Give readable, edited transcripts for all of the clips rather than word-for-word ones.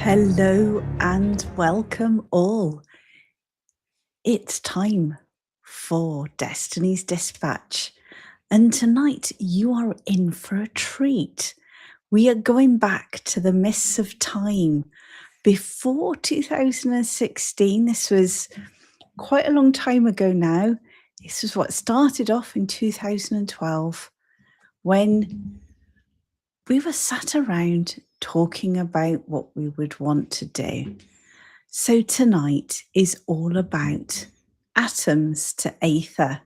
Hello and welcome all. It's time for Destiny's Dispatch. And tonight you are in for a treat. We are going back to the mists of time before 2016. This was quite a long time ago now. This was what started off in 2012 when we were sat around talking about what we would want to do. So tonight is all about atoms to aether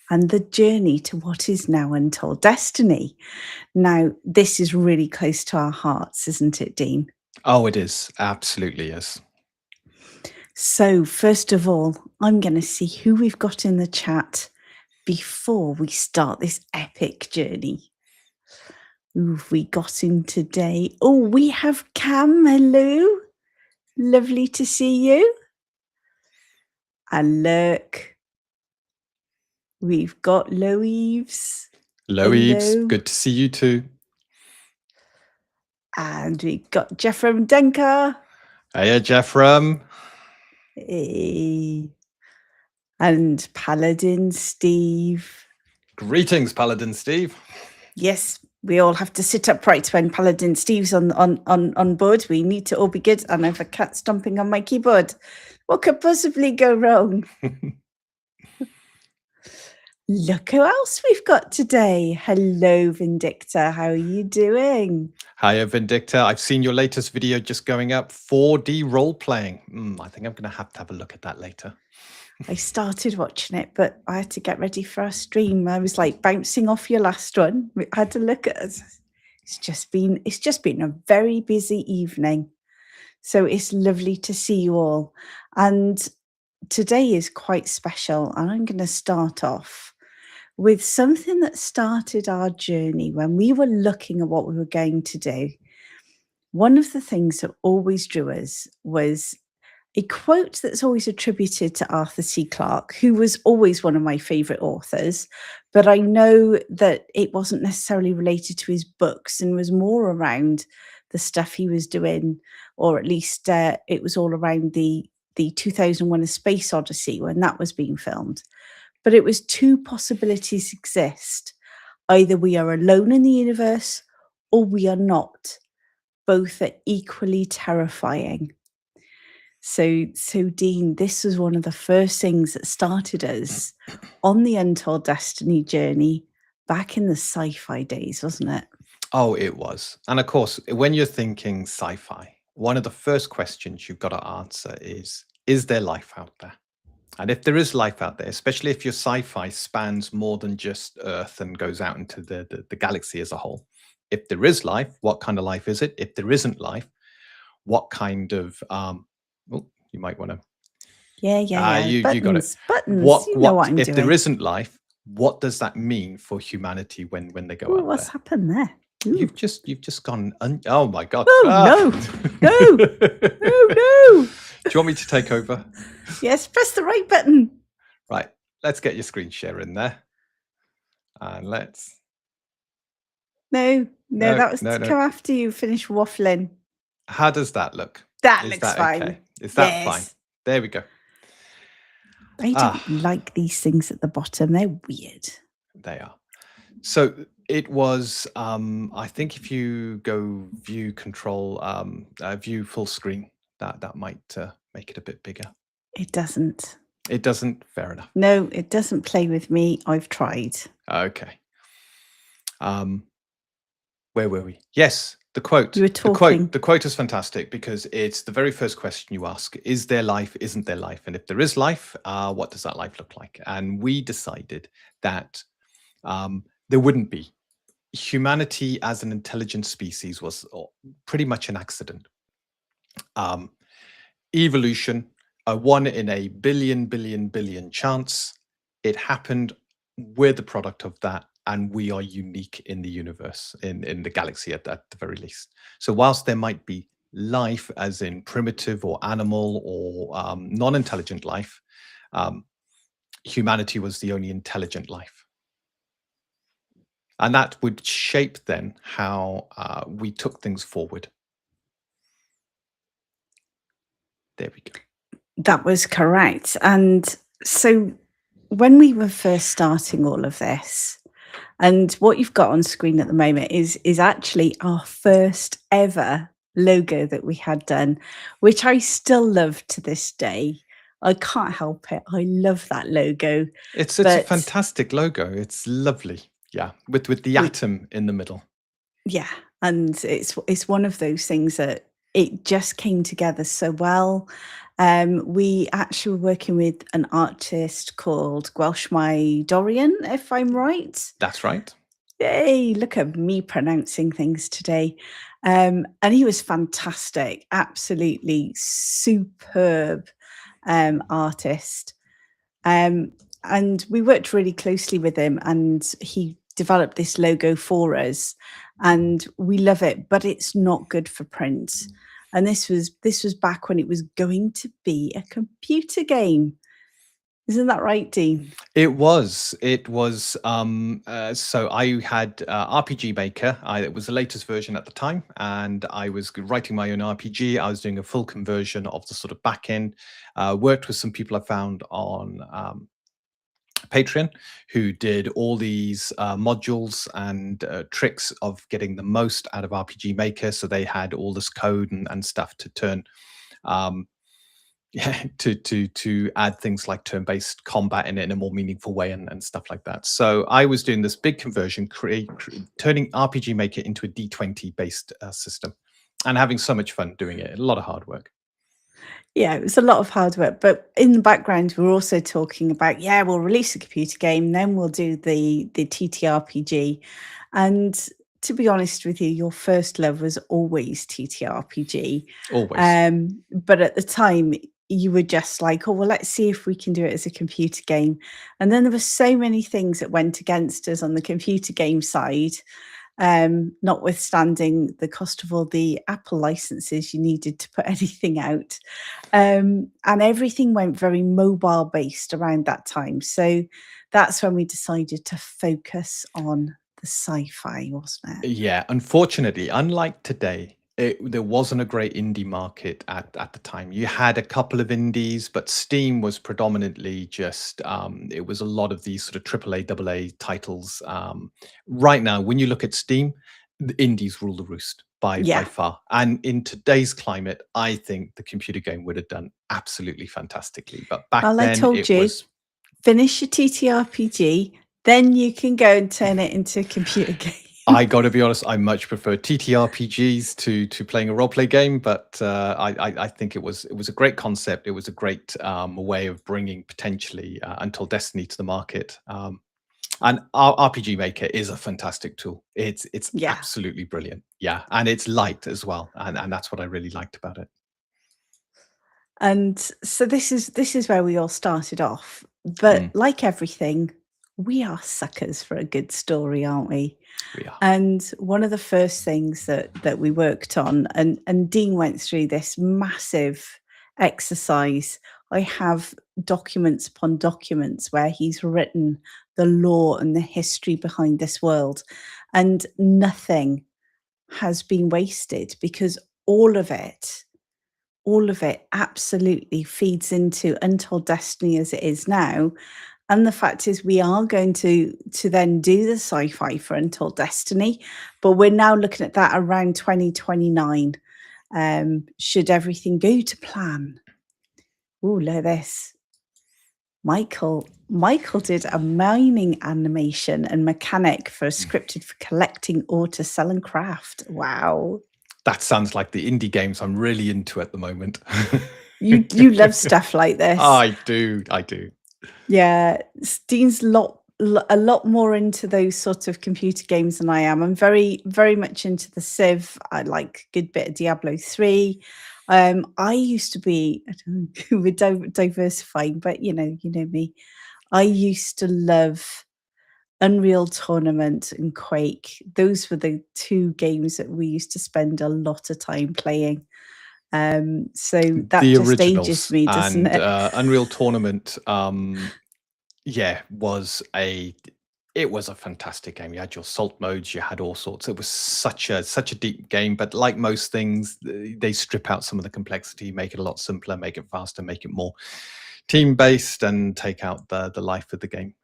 and the journey to what is now Untold Destiny. Now, this is really close to our hearts, isn't it, Dean? Oh, it is. Absolutely is. So first of all, I'm going to see who we've got in the chat before we start this epic journey. Who have we got in today? Oh, we have Cam. Hello. Lovely to see you. And look, we've got Louise. Hello, Eves. Good to see you too. And we've got Jeffrem Denker. Hiya, Jeffrem. Hey. And Paladin Steve. Greetings, Paladin Steve. Yes, we all have to sit upright when Paladin Steve's on board. We need to all be good. And I have a cat stomping on my keyboard. What could possibly go wrong? Look who else we've got today. Hello, Vindicta. How are you doing? Hiya, Vindicta. I've seen your latest video just going up, 4D role-playing. I think I'm going to have a look at that later. I started watching it, but I had to get ready for our stream. I was like bouncing off your last one. I had to look at it. It's just been a very busy evening. So it's lovely to see you all. And today is quite special. And I'm going to start off with something that started our journey when we were looking at what we were going to do. One of the things that always drew us was a quote that's always attributed to Arthur C. Clarke, who was always one of my favorite authors, but I know that it wasn't necessarily related to his books and was more around the stuff he was doing, or at least it was all around the 2001 A Space Odyssey when that was being filmed. But it was two possibilities exist. Either we are alone in the universe or we are not. Both are equally terrifying. So Dean, this was one of the first things that started us on the Untold Destiny journey back in the sci-fi days, wasn't it? Oh, it was. And of course, when you're thinking sci-fi, one of the first questions you've got to answer is there life out there? And if there is life out there, especially if your sci-fi spans more than just Earth and goes out into the galaxy as a whole, if there is life, what kind of life is it? If there isn't life, what kind of you might want to you got it. Buttons. You know what I'm if doing. there isn't life, what does that mean for humanity when they go out what's there? happened there? Ooh. You've just gone oh my god. No. No. Do you want me to take over? Yes, press the right button. Right, let's get your screen share in there. And let's... No, that was to come after you finish waffling. How does that look? That looks fine. Okay? Is that fine? There we go. I don't like these things at the bottom. They're weird. They are. So it was, I think if you go view control, view full screen, that might make it a bit bigger. It doesn't. It doesn't? Fair enough. No, it doesn't play with me. I've tried. Okay. Where were we? Yes, the quote. You were talking. The quote is fantastic because it's the very first question you ask. Is there life? Isn't there life? And if there is life, what does that life look like? And we decided that there wouldn't be. Humanity as an intelligent species was pretty much an accident. Evolution, a 1 in a billion chance. It happened. We're the product of that. And we are unique in the universe, in the galaxy at the very least. So whilst there might be life as in primitive or animal or non-intelligent life, humanity was the only intelligent life. And that would shape then how we took things forward. There we go. That was correct. And so when we were first starting all of this, and what you've got on screen at the moment is actually our first ever logo that we had done, which I still love to this day. I can't help it. I love that logo. It's a But fantastic logo. It's lovely. Yeah, with the we atom in the middle. yeah, and it's one of those things that it just came together so well. We actually were working with an artist called 𝗗𝗶𝘆'𝘀𝗻𝗄, if I'm right. That's right. Yay, look at me pronouncing things today. And he was fantastic, absolutely superb artist. And we worked really closely with him, and he developed this logo for us, and we love it, but it's not good for print. And this was back when it was going to be a computer game. Isn't that right, Dean? It was. It was. So I had RPG Maker. It was the latest version at the time, and I was writing my own RPG. I was doing a full conversion of the sort of back end. Worked with some people I found on Patreon who did all these modules and tricks of getting the most out of RPG Maker. So they had all this code and stuff to turn. Yeah, to add things like turn-based combat in it in a more meaningful way and stuff like that. So I was doing this big conversion, turning RPG Maker into a D20 based system, and having so much fun doing it. A lot of hard work. Yeah, it was a lot of hard work, but in the background, we're also talking about, yeah, we'll release a computer game, then we'll do the TTRPG. And to be honest with you, your first love was always TTRPG. Always. But at the time, you were just like, oh, well, let's see if we can do it as a computer game. And then there were so many things that went against us on the computer game side, notwithstanding the cost of all the Apple licenses you needed to put anything out. And everything went very mobile based around that time. So that's when we decided to focus on the sci-fi, wasn't it? Yeah, unfortunately, unlike today, there wasn't a great indie market at the time. You had a couple of indies, but Steam was predominantly just it was a lot of these sort of AAA, AA titles. Right now, when you look at Steam, the indies rule the roost by Yeah. far. And in today's climate, I think the computer game would have done absolutely fantastically. But back Well, I then, told it you, was. finish your TTRPG, then you can go and turn it into a computer game. I got to be honest, I much prefer TTRPGs to playing a role play game, but I think it was a great concept. It was a great way of bringing potentially Untold Destiny to the market. And RPG Maker is a fantastic tool. It's Yeah. absolutely brilliant. Yeah, and it's light as well, and that's what I really liked about it. And so this is where we all started off. But Mm, like everything, we are suckers for a good story, aren't we? we are. And one of the first things that we worked on, and Dean went through this massive exercise. I have documents upon documents where he's written the lore and the history behind this world, and nothing has been wasted because all of it absolutely feeds into Untold Destiny as it is now. And the fact is, we are going to then do the sci-fi for Untold Destiny, but we're now looking at that around 2029. Should everything go to plan? Oh, look at this. Michael did a mining animation and mechanic for scripted for collecting ore to sell and craft. Wow. That sounds like the indie games I'm really into at the moment. You love stuff like this. I do. Yeah, Dean's a lot more into those sort of computer games than I am. I'm very, very much into the Civ. I like a good bit of Diablo 3. I used to be, I don't know, we're diversifying, but you know me. I used to love Unreal Tournament and Quake. Those were the two games that we used to spend a lot of time playing. So that The just ages originals me, doesn't and it? Unreal Tournament, yeah, was a it was a fantastic game. You had your salt modes, you had all sorts. It was such a deep game, but like most things, they strip out some of the complexity, make it a lot simpler, make it faster, make it more team-based, and take out the life of the game,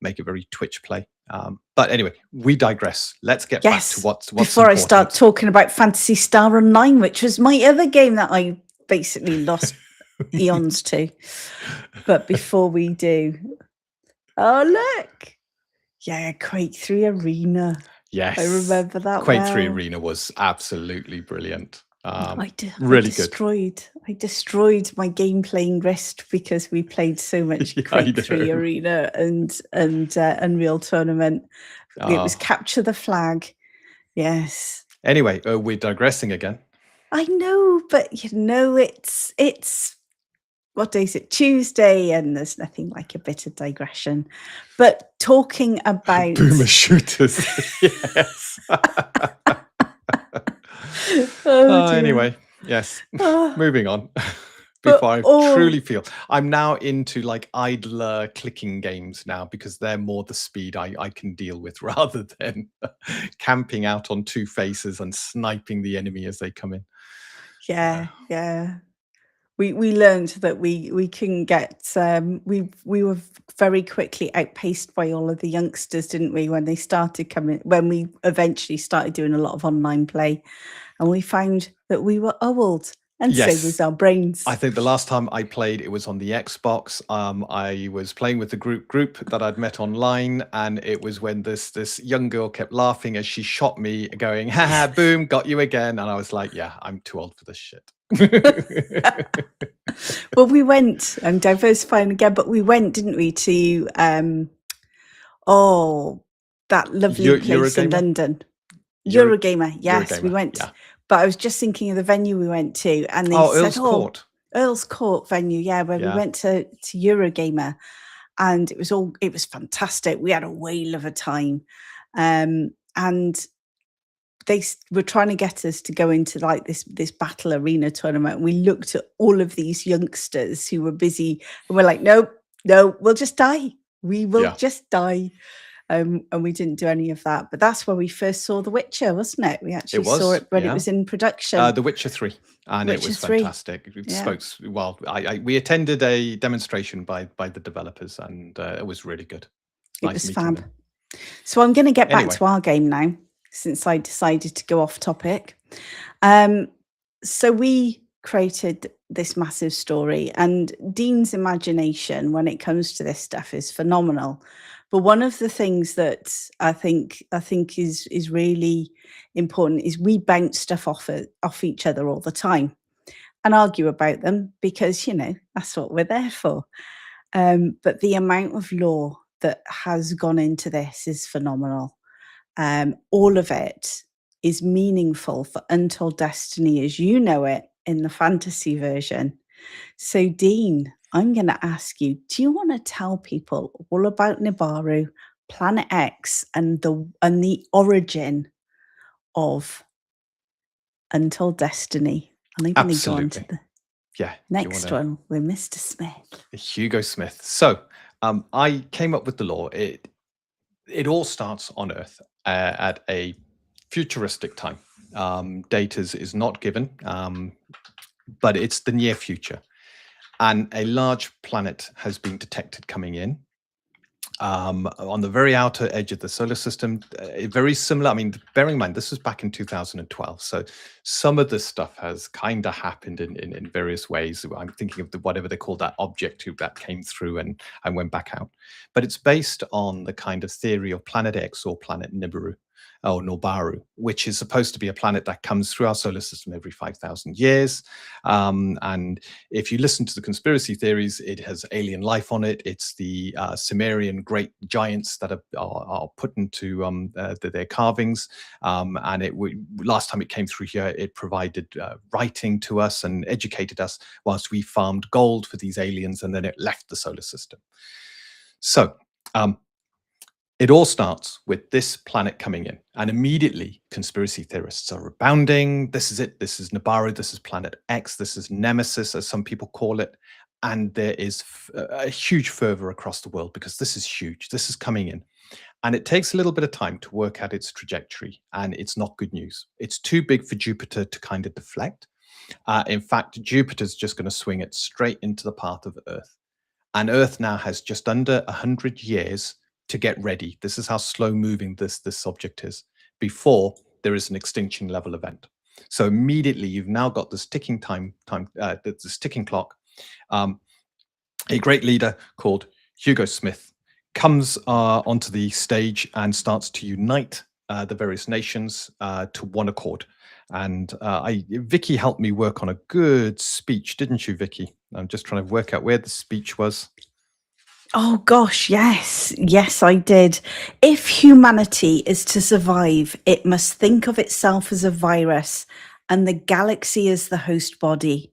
make it very Twitch play. But anyway, we digress. Let's get back to Yes. what's Before I start important. talking about Phantasy Star Online, which was my other game that I basically lost eons to. But before we do, oh look, yeah, Quake 3 Arena. Yes, I remember that Quake 3 well. Arena was absolutely brilliant. I Really good. destroyed my game playing wrist because we played so much Yeah, I Quake 3 know. Arena and Unreal Tournament. It was Ah. Capture the Flag. Yes. Anyway, we're digressing again. I know, but you know, it's what day is it? Tuesday, and there's nothing like a bit of digression. But talking about Boomer shooters. Yes. oh, dear. Anyway, yes. Oh, Moving on. but Before I oh, truly feel I'm now into like idler clicking games now, because they're more the speed I can deal with rather than camping out on two faces and sniping the enemy as they come in. yeah. We learned that we couldn't get we were very quickly outpaced by all of the youngsters, didn't we, when they started coming, when we eventually started doing a lot of online play, and we found that we were old, and so was Yes. our brains. I think the last time I played, it was on the Xbox. I was playing with the group that I'd met online, and it was when this young girl kept laughing as she shot me, going, "Haha, boom, got you again." And I was like, "Yeah, I'm too old for this shit." Well, we went, I'm diversifying again, but we went, didn't we, to that lovely place in Eurogamer? London. Euro- Eurogamer, yes, we Eurogamer, went. yeah. But I was just thinking of the venue we went to, and they Oh, said, Earl's Court. Earl's Court venue, yeah, where we Yeah. went to Eurogamer, and it was fantastic. We had a whale of a time, and they were trying to get us to go into like this battle arena tournament. We looked at all of these youngsters who were busy, and we're like, no, we'll just die. We will Yeah. just die. And we didn't do any of that. But that's where we first saw The Witcher, wasn't it? We actually saw it when it was in production. The Witcher 3, and it Witcher was 3. fantastic. It Yeah. spoke well. We attended a demonstration by the developers, and it was really good. It Nice was meeting fab. them. So I'm going to get back Anyway. to our game now, since I decided to go off topic. So we created this massive story, and Dean's imagination when it comes to this stuff is phenomenal. But one of the things that I think is really important is we bounce stuff off each other all the time and argue about them, because that's what we're there for. But the amount of lore that has gone into this is phenomenal. All of it is meaningful for Untold Destiny as you know it in the fantasy version. So Dean, I'm going to ask you, do you want to tell people all about Nibiru, Planet X, and the origin of Untold Destiny? And I'm going to go on to the next one with Mr. Smith. Hugo Smith. So I came up with the lore. It all starts on Earth at a futuristic time. Date is not given, but it's the near future. And a large planet has been detected coming in on the very outer edge of the solar system. Very similar. I mean, bearing in mind, this was back in 2012. So some of this stuff has kind of happened in various ways. I'm thinking of whatever they call that object that came through and went back out. But it's based on the kind of theory of Planet X or Planet Nibiru, or Nibiru, which is supposed to be a planet that comes through our solar system every 5,000 years. And if you listen to the conspiracy theories, it has alien life on it. It's the Sumerian great giants that are put into their carvings. And last time it came through here, it provided writing to us and educated us whilst we farmed gold for these aliens, and then it left the solar system. So it all starts with this planet coming in, and immediately conspiracy theorists are rebounding. This is it. This is Nibiru. This is Planet X. This is Nemesis, as some people call it. And there is a huge fervor across the world because this is huge. This is coming in. And it takes a little bit of time to work out its trajectory, and it's not good news. It's too big for Jupiter to kind of deflect. In fact, Jupiter's just going to swing it straight into the path of Earth. And Earth now has just under 100 years to get ready. This is how slow moving this object is before there is an extinction level event. So immediately you've now got this ticking this ticking clock. A great leader called Hugo Smith comes onto the stage and starts to unite the various nations to one accord. And Vicky helped me work on a good speech, didn't you, Vicky? I'm just trying to work out where the speech was. Oh gosh, yes. Yes, I did. If humanity is to survive, it must think of itself as a virus and the galaxy as the host body.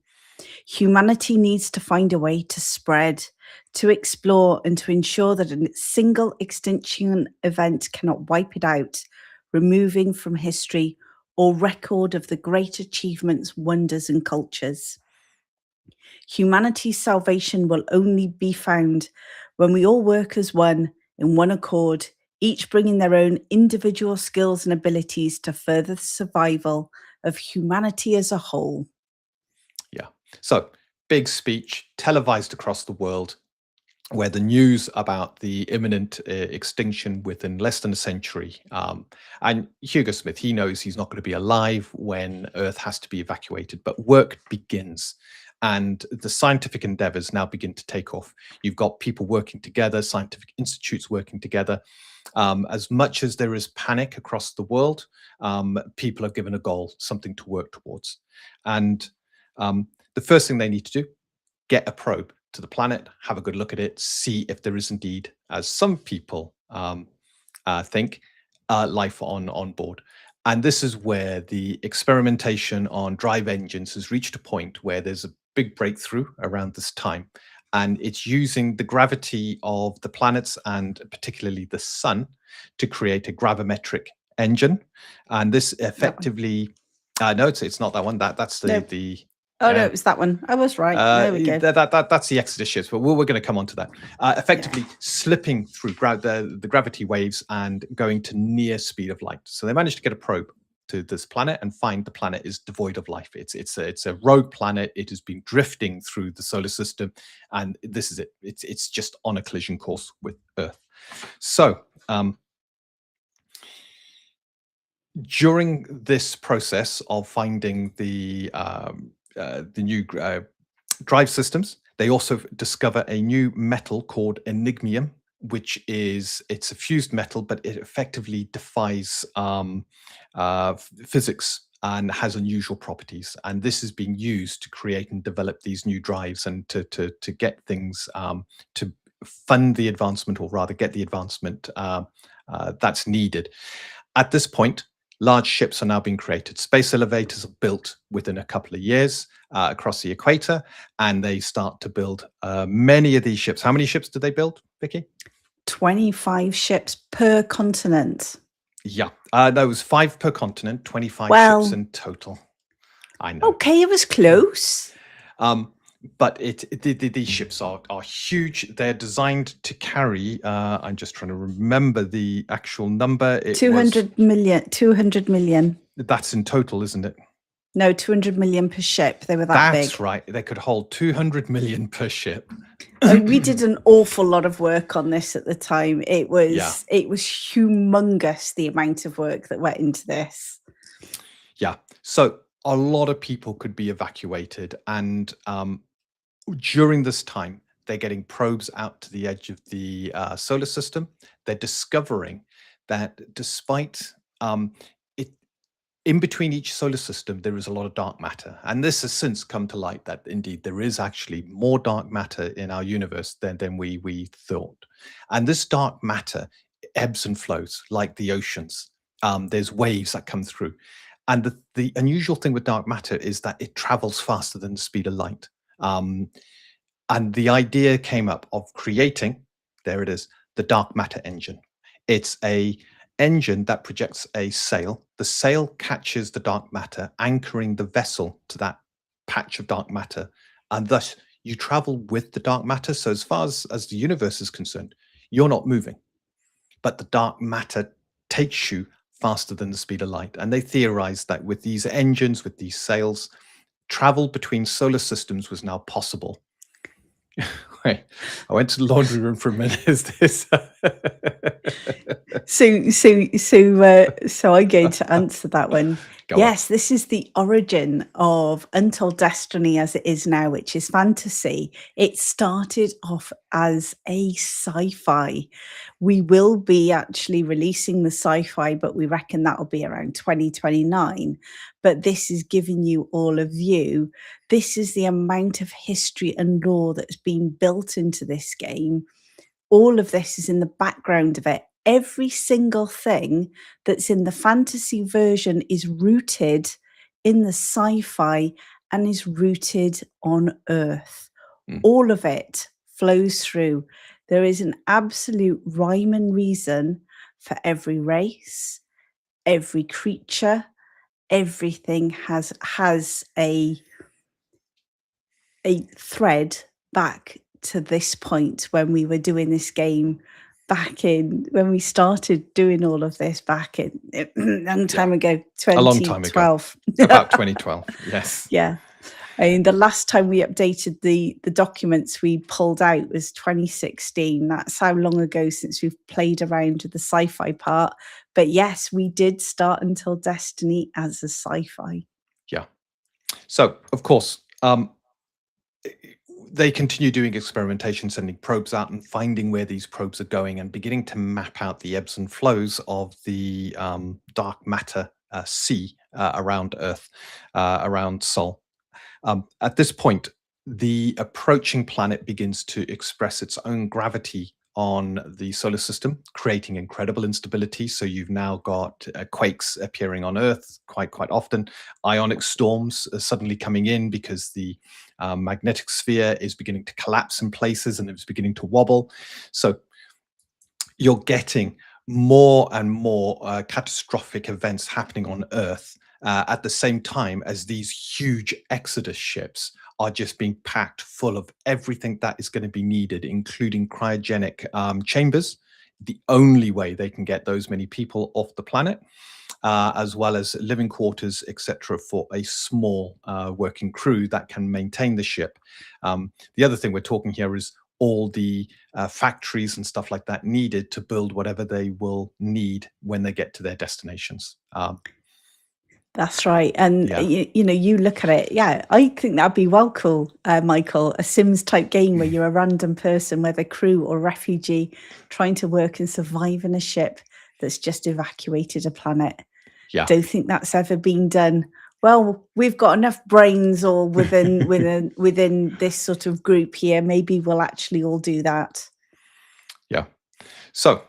Humanity needs to find a way to spread, to explore, and to ensure that a single extinction event cannot wipe it out, removing from history or record of the great achievements, wonders, and cultures. Humanity's salvation will only be found when we all work as one, in one accord, each bringing their own individual skills and abilities to further the survival of humanity as a whole. Yeah. So, big speech televised across the world, where the news about the imminent extinction within less than a century. And Hugo Smith, he knows he's not going to be alive when Earth has to be evacuated, but work begins. And the scientific endeavors now begin to take off. You've got people working together, scientific institutes working together. As much as there is panic across the world, people are given a goal, something to work towards. And the first thing they need to do, get a probe to the planet, have a good look at it, see if there is indeed, as some people think, life on board. And this is where the experimentation on drive engines has reached a point where there's a big breakthrough around this time. And it's using the gravity of the planets and particularly the sun to create a gravimetric engine. And this effectively, no, it's not that one. That's the Oh, no, it was that one. I was right. There we go. That's the Exodus ships, but we're going to come on to that. Effectively slipping through the gravity waves and going to near speed of light. So they managed to get a probe to this planet and find the planet is devoid of life. It's a rogue planet. It has been drifting through the solar system, and this is it. It's just on a collision course with Earth. So during this process of finding the new drive systems, they also discover a new metal called enigmium, which it's a fused metal, but it effectively defies physics and has unusual properties. And this is being used to create and develop these new drives and to get things to fund the advancement, or rather get the advancement that's needed. At this point, large ships are now being created. Space elevators are built within a couple of years across the equator, and they start to build many of these ships. How many ships did they build, Vicky? 25 ships per continent. Yeah, there was 5 per continent, 25 ships in total. I know. Okay, it was close. But these ships are huge. They're designed to carry, I'm just trying to remember the actual number. 200 million. That's in total, isn't it? No, 200 million per ship. They were that big. That's right. They could hold 200 million per ship. We did an awful lot of work on this at the time. It was humongous, the amount of work that went into this. Yeah. So a lot of people could be evacuated, and during this time, they're getting probes out to the edge of the solar system. They're discovering that despite in between each solar system, there is a lot of dark matter. And this has since come to light that indeed there is actually more dark matter in our universe than we thought. And this dark matter ebbs and flows like the oceans. There's waves that come through. And the unusual thing with dark matter is that it travels faster than the speed of light. And the idea came up of creating, there it is, the dark matter engine. It's a engine that projects a sail. The sail catches the dark matter, anchoring the vessel to that patch of dark matter. And thus you travel with the dark matter. So as far as the universe is concerned, you're not moving. but the dark matter takes you faster than the speed of light. And they theorized that with these engines, with these sails, travel between solar systems was now possible. Wait, I went to the laundry room for a minute. Is this? So I'm going to answer that one. Go on. Yes, this is the origin of Untold Destiny as it is now, which is fantasy. It started off as a sci-fi. We will be actually releasing the sci-fi, but we reckon that'll be around 2029. But this is giving you all a view. This is the amount of history and lore that's been built into this game. All of this is in the background of it. Every single thing that's in the fantasy version is rooted in the sci-fi and is rooted on Earth. Mm. All of it flows through. There is an absolute rhyme and reason for every race, every creature. Everything has a thread back to this point when we were doing this game, back in when we started doing all of this back in a long time ago, A long time ago. 2012. About 2012. Yes. Yeah. I mean, the last time we updated the documents we pulled out was 2016. That's how long ago since we've played around with the sci-fi part. But yes, we did start Untold Destiny as a sci-fi. Yeah. So, of course, they continue doing experimentation, sending probes out and finding where these probes are going and beginning to map out the ebbs and flows of the dark matter sea around Earth, around Sol. At this point, the approaching planet begins to express its own gravity on the solar system, creating incredible instability. So you've now got quakes appearing on Earth quite often, ionic storms suddenly coming in because the magnetic sphere is beginning to collapse in places and it's beginning to wobble. So you're getting more and more catastrophic events happening on Earth at the same time as these huge Exodus ships are just being packed full of everything that is going to be needed, including cryogenic chambers, the only way they can get those many people off the planet, as well as living quarters, etc., for a small working crew that can maintain the ship. The other thing we're talking here is all the factories and stuff like that needed to build whatever they will need when they get to their destinations. That's right. And Yeah. you look at it. Yeah, I think that'd be well cool, Michael, a Sims type game where you're a random person, whether crew or refugee, trying to work and survive in a ship that's just evacuated a planet. Yeah. Don't think that's ever been done. Well, we've got enough brains or within this sort of group here. Maybe we'll actually all do that. Yeah. So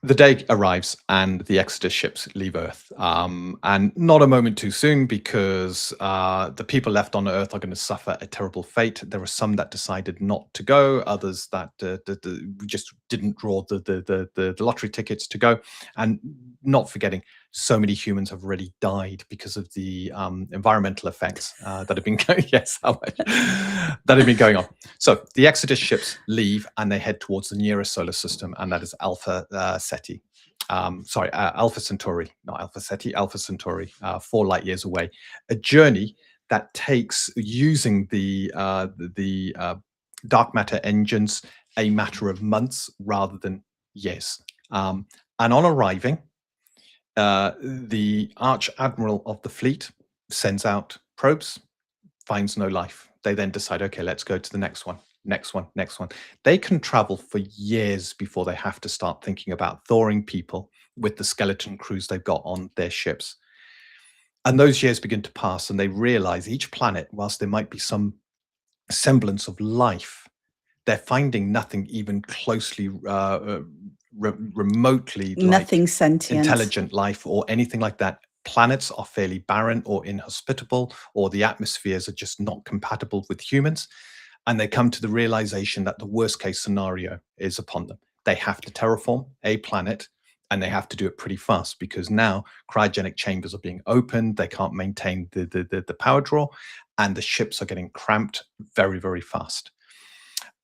the day arrives and the Exodus ships leave Earth, and not a moment too soon, because the people left on Earth are going to suffer a terrible fate. There are some that decided not to go, others that just didn't draw the lottery tickets to go, and not forgetting, so many humans have already died because of the environmental effects that have been going. Yes, how much that have been going on. So the Exodus ships leave and they head towards the nearest solar system, and that is 𝗲𝗀𝘀𝗁. Alpha Centauri, not Alpha Ceti, Alpha Centauri, 4 light years away. A journey that takes, using the dark matter engines, a matter of months rather than years. And on arriving, the Arch Admiral of the fleet sends out probes, finds no life. They then decide, okay, let's go to the next one. Next one. They can travel for years before they have to start thinking about thawing people with the skeleton crews they've got on their ships. And those years begin to pass, and they realize each planet, whilst there might be some semblance of life, they're finding nothing even closely remotely Nothing sentient, intelligent life or anything like that. Planets are fairly barren or inhospitable, or the atmospheres are just not compatible with humans. And they come to the realization that the worst case scenario is upon them. They have to terraform a planet, and they have to do it pretty fast, because now cryogenic chambers are being opened. They can't maintain the power draw, and the ships are getting cramped very, very fast.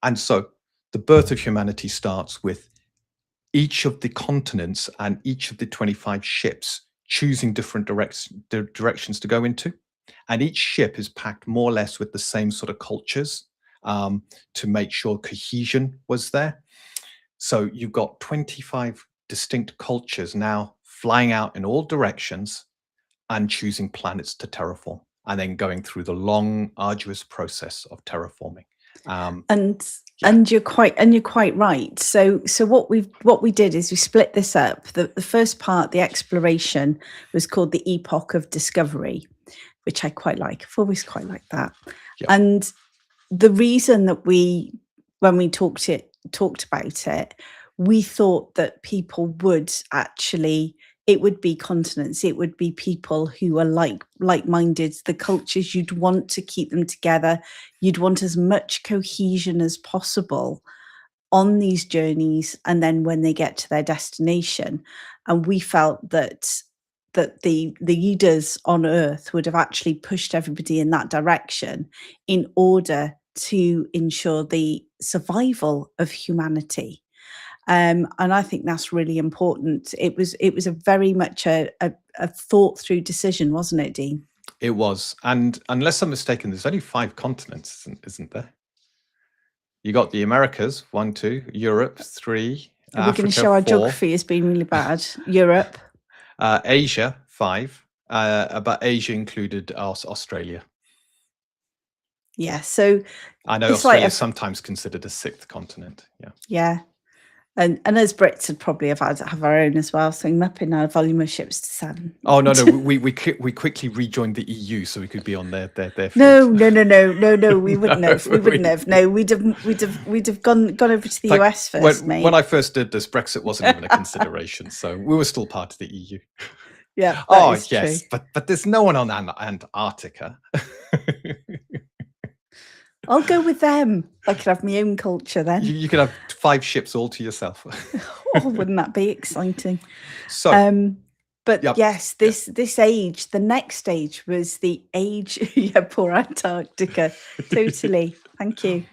And so the birth of humanity starts with each of the continents and each of the 25 ships choosing different directions to go into. And each ship is packed more or less with the same sort of cultures to make sure cohesion was there. So you've got 25 distinct cultures now flying out in all directions and choosing planets to terraform, and then going through the long, arduous process of terraforming. And Yeah. and you're quite right. So what we did is we split this up. The first part, the exploration, was called the Epoch of Discovery, which I quite like. I've always quite liked that. Yep. And the reason that when we talked about it, we thought that people would actually, it would be continents, it would be people who are like-minded, the cultures, you'd want to keep them together, you'd want as much cohesion as possible on these journeys, and then when they get to their destination. And we felt that the leaders on Earth would have actually pushed everybody in that direction in order to ensure the survival of humanity. And I think that's really important. It was a very much a thought through decision, wasn't it, Dean? It was. And unless I'm mistaken, there's only 5 continents, isn't there? You got the Americas, 1, 2, Europe, 3, Are we going to show our 4, geography has been really bad? Europe. Asia, 5, but Asia included Australia. Yeah, so I know it's Australia like is sometimes considered a 6th continent. Yeah. yeah. And as Brits would probably have our own as well, so up in our volume of ships to 7. Oh no, we quickly rejoined the EU so we could be on their fleet. No, we wouldn't have. We wouldn't have. No, we'd have gone over to the US first, mate. When I first did this, Brexit wasn't even a consideration, so we were still part of the EU. Yeah. Oh yes, true. But there's no one on Antarctica. I'll go with them. I could have my own culture then. You could have 5 ships all to yourself. Oh, wouldn't that be exciting? So, but yep, this age, the next stage was the age. Yeah, poor Antarctica. Totally. Thank you.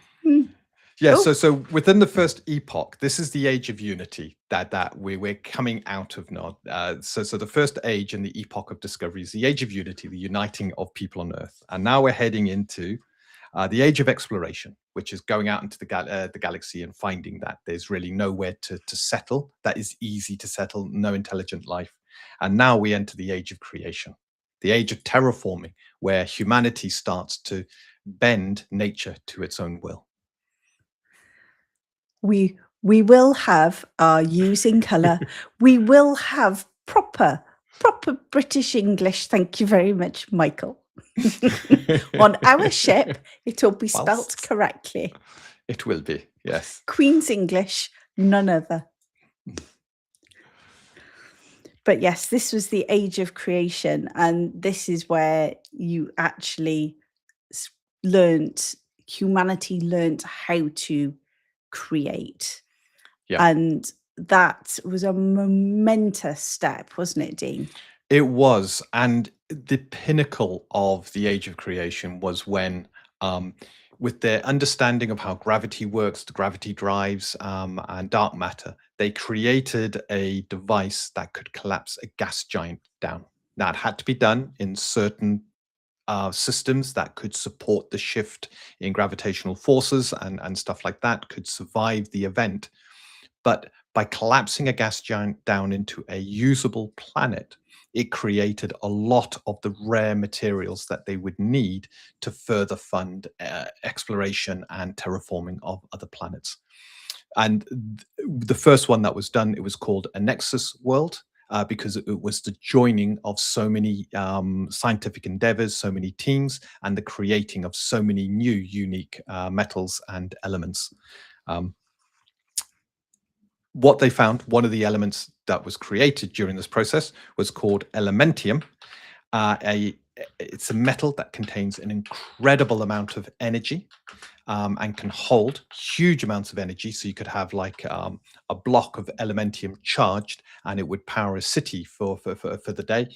Yeah. Oh. So within the first epoch, this is the age of unity that we're coming out of now. So the first age in the epoch of discovery is the age of unity, the uniting of people on Earth, and now we're heading into the age of exploration, which is going out into the galaxy and finding that there's really nowhere to settle that is easy to settle, no intelligent life. And now we enter the age of creation, the age of terraforming, where humanity starts to bend nature to its own will. We will have our using colour. We will have proper British English. Thank you very much, Michael. On our ship, it will be spelt correctly. It will be, yes. Queen's English, none other. But yes, this was the age of creation, and this is where you actually humanity learnt how to create. Yeah. And that was a momentous step, wasn't it, Dean? It was. And the pinnacle of the age of creation was when, with their understanding of how gravity works, the gravity drives, and dark matter, they created a device that could collapse a gas giant down. Now, it had to be done in certain systems that could support the shift in gravitational forces and stuff like that, could survive the event. But by collapsing a gas giant down into a usable planet, it created a lot of the rare materials that they would need to further fund exploration and terraforming of other planets. And the first one that was done, it was called a Nexus world, because it was the joining of so many scientific endeavors, so many teams, and the creating of so many new unique metals and elements. What they found, one of the elements that was created during this process was called elementium. It's a metal that contains an incredible amount of energy and can hold huge amounts of energy. So you could have like a block of elementium charged, and it would power a city for the day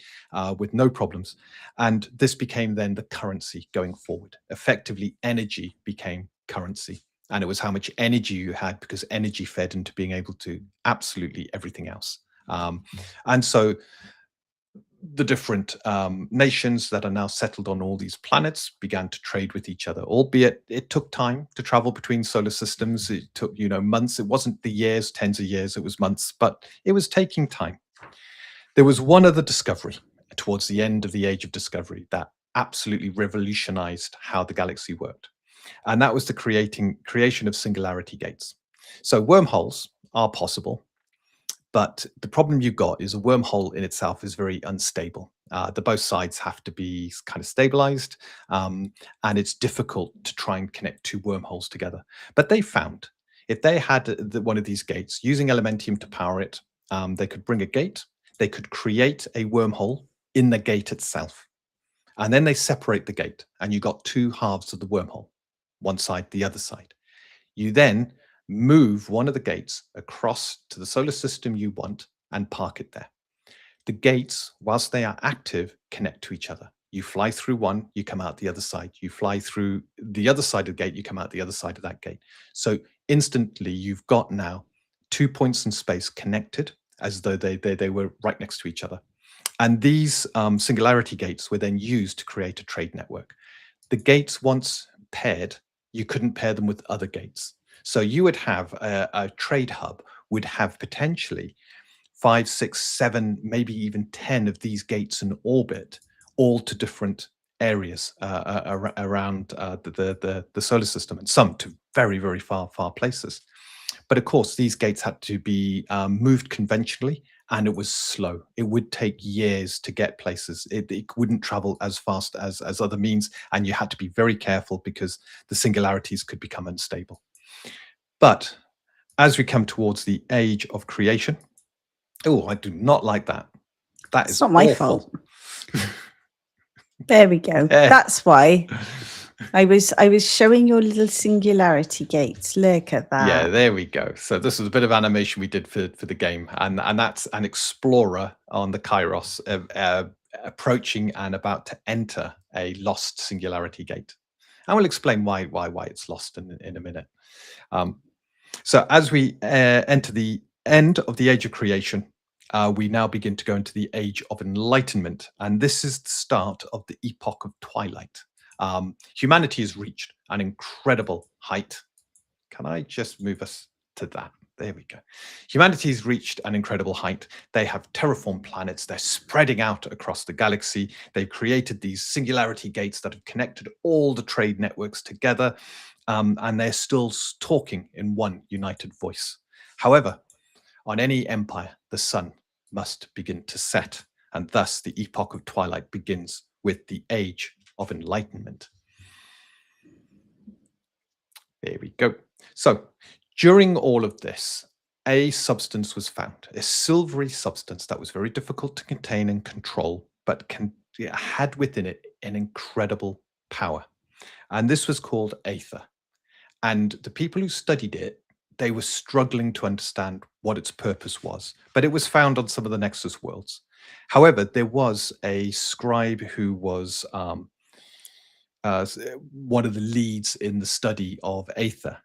with no problems. And this became then the currency going forward. Effectively, energy became currency. And it was how much energy you had, because energy fed into being able to absolutely everything else. And so the different nations that are now settled on all these planets began to trade with each other, albeit it took time to travel between solar systems. It took, months. It wasn't the years, tens of years, it was months, but it was taking time. There was one other discovery towards the end of the Age of Discovery that absolutely revolutionized how the galaxy worked. And that was the creation of singularity gates. So wormholes are possible. But the problem you've got is a wormhole in itself is very unstable. The both sides have to be kind of stabilized, and it's difficult to try and connect two wormholes together. But they found if they had one of these gates, using Elementium to power it, they could bring a gate, they could create a wormhole in the gate itself. And then they separate the gate, and you got two halves of the wormhole, one side, the other side. You then move one of the gates across to the solar system you want and park it there. The gates, whilst they are active, connect to each other. You fly through one, you come out the other side. You fly through the other side of the gate, you come out the other side of that gate. So instantly you've got now 2 points in space connected as though they were right next to each other. And these singularity gates were then used to create a trade network. The gates, once paired, you couldn't pair them with other gates. So you would have a trade hub would have potentially 5, 6, 7, maybe even 10 of these gates in orbit, all to different areas around the solar system, and some to very, very far places. But of course, these gates had to be moved conventionally, and it was slow. It would take years to get places. It wouldn't travel as fast as other means, and you had to be very careful because the singularities could become unstable. But as we come towards the age of creation, oh, I do not like that. That is not my awful. fault. There we go. That's why I was showing your little singularity gates. Look at that. Yeah, there we go. So this was a bit of animation we did for the game, and that's an explorer on the 𝗗𝗏 approaching and about to enter a lost singularity gate. And we'll explain why it's lost in a minute. So as we enter the end of the age of creation, we now begin to go into the age of enlightenment. And this is the start of the epoch of twilight. Humanity has reached an incredible height. Can I just move us to that? There we go. Humanity's reached an incredible height. They have terraformed planets. They're spreading out across the galaxy. They've created these singularity gates that have connected all the trade networks together. And they're still talking in one united voice. However, on any empire, the sun must begin to set. And thus the epoch of twilight begins with the age of enlightenment. There we go. So during all of this, a substance was found, a silvery substance that was very difficult to contain and control, but had within it an incredible power. And this was called aether. And the people who studied it, they were struggling to understand what its purpose was, but it was found on some of the Nexus worlds. However, there was a scribe who was one of the leads in the study of aether,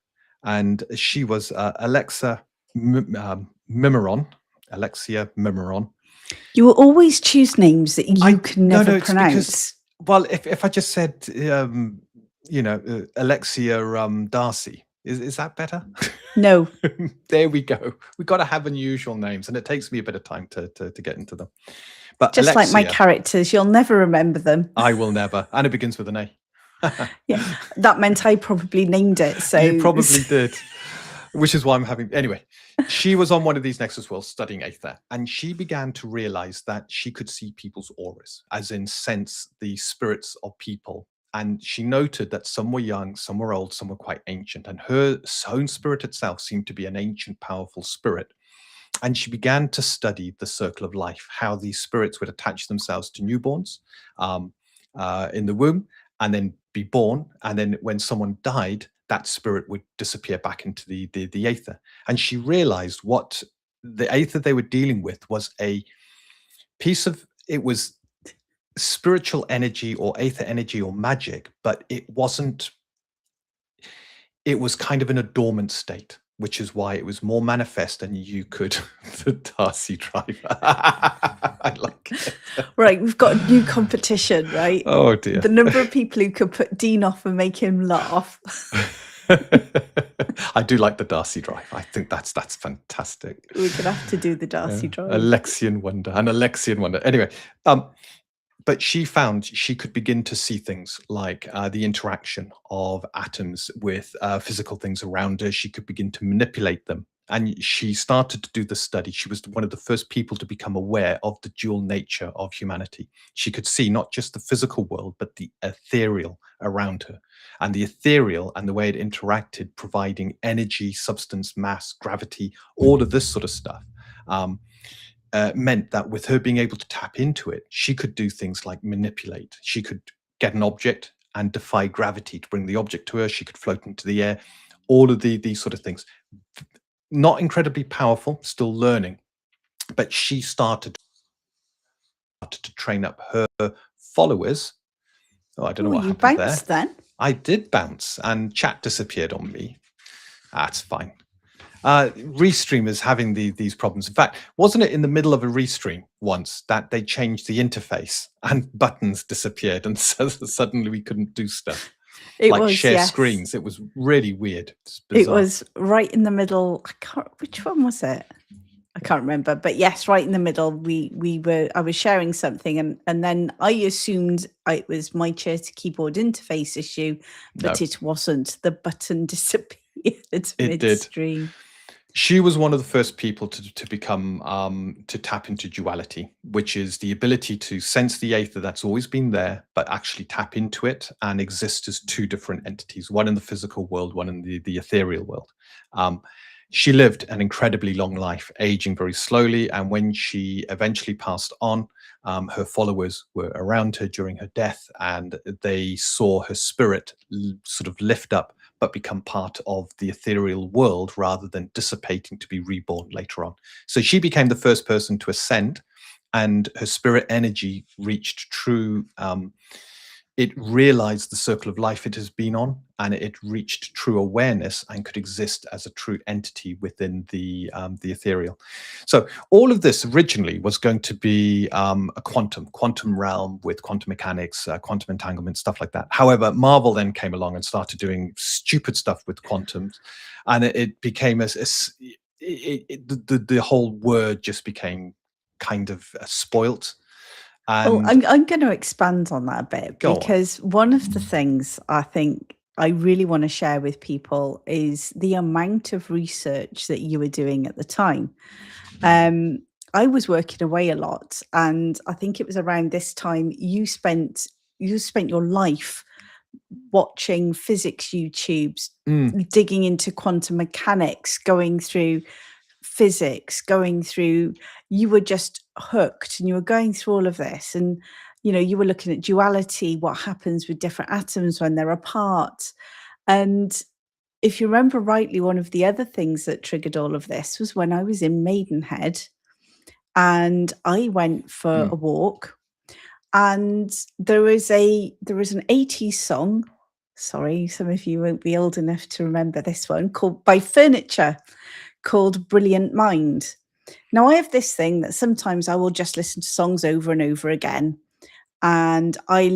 and she was Alexia 𝗗𝗏𝗻. You will always choose names that you can never pronounce. Well, if I just said, Alexia Darcy, is that better? No. There we go. We've got to have unusual names, and it takes me a bit of time to get into them. But just Alexia, like my characters, you'll never remember them. I will never. And it begins with an A. Yeah, that meant I probably named it. So you probably did, which is why I'm having. Anyway, she was on one of these Nexus worlds studying aether, and she began to realize that she could see people's auras, as in sense the spirits of people. And she noted that some were young, some were old, some were quite ancient, and her own spirit itself seemed to be an ancient, powerful spirit. And she began to study the circle of life, how these spirits would attach themselves to newborns in the womb, and then be born. And then when someone died, that spirit would disappear back into the aether. And she realized what the aether they were dealing with was a piece of, it was spiritual energy or aether energy or magic, but it wasn't it was kind of in a dormant state, which is why it was more manifest and you could the Darcy drive. I like it. Right, we've got a new competition, right? Oh dear. The number of people who could put Dean off and make him laugh. I do like the Darcy drive. I think that's fantastic. We're gonna have to do the Darcy drive. Alexian wonder. Anyway, but she found she could begin to see things like the interaction of atoms with physical things around her. She could begin to manipulate them. And she started to do the study. She was one of the first people to become aware of the dual nature of humanity. She could see not just the physical world, but the ethereal around her. And the ethereal and the way it interacted, providing energy, substance, mass, gravity, all of this sort of stuff, meant that with her being able to tap into it, she could do things like manipulate. She could get an object and defy gravity to bring the object to her. She could float into the air. All of these sort of things. Not incredibly powerful, still learning, but she started to train up her followers. Oh, I don't know what happened there. Then? I did bounce, and chat disappeared on me. That's fine. Restream is having these problems. In fact, wasn't it in the middle of a restream once that they changed the interface and buttons disappeared, and so suddenly we couldn't do stuff? It like was, share yes. screens. It was really weird. It was right in the middle. Which one was it? I can't remember. But yes, right in the middle. I was sharing something, and then I assumed it was my chair to keyboard interface issue, but it wasn't. The button disappeared midstream. She was one of the first people to become to tap into duality, which is the ability to sense the aether that's always been there, but actually tap into it and exist as two different entities, one in the physical world, one in the ethereal world. She lived an incredibly long life, aging very slowly, and when she eventually passed on, her followers were around her during her death, and they saw her spirit sort of lift up but become part of the ethereal world rather than dissipating to be reborn later on. So she became the first person to ascend, and her spirit energy reached true, it realized the circle of life it has been on, and it reached true awareness and could exist as a true entity within the ethereal. So all of this originally was going to be a quantum realm with quantum mechanics, quantum entanglement, stuff like that. However, Marvel then came along and started doing stupid stuff with quantums, and it became the whole word just became kind of spoilt. I'm going to expand on that a bit, because one of the things I think I really want to share with people is the amount of research that you were doing at the time. I was working away a lot, and I think it was around this time you spent your life watching physics YouTubes, digging into quantum mechanics, going through physics, you were just hooked, and you were going through all of this, and you were looking at duality, what happens with different atoms when they're apart. And if you remember rightly, one of the other things that triggered all of this was when I was in Maidenhead, and I went for a walk, and there was an 80s song. Sorry, some of you won't be old enough to remember this one, by Furniture, called Brilliant Mind. Now, I have this thing that sometimes I will just listen to songs over and over again. And I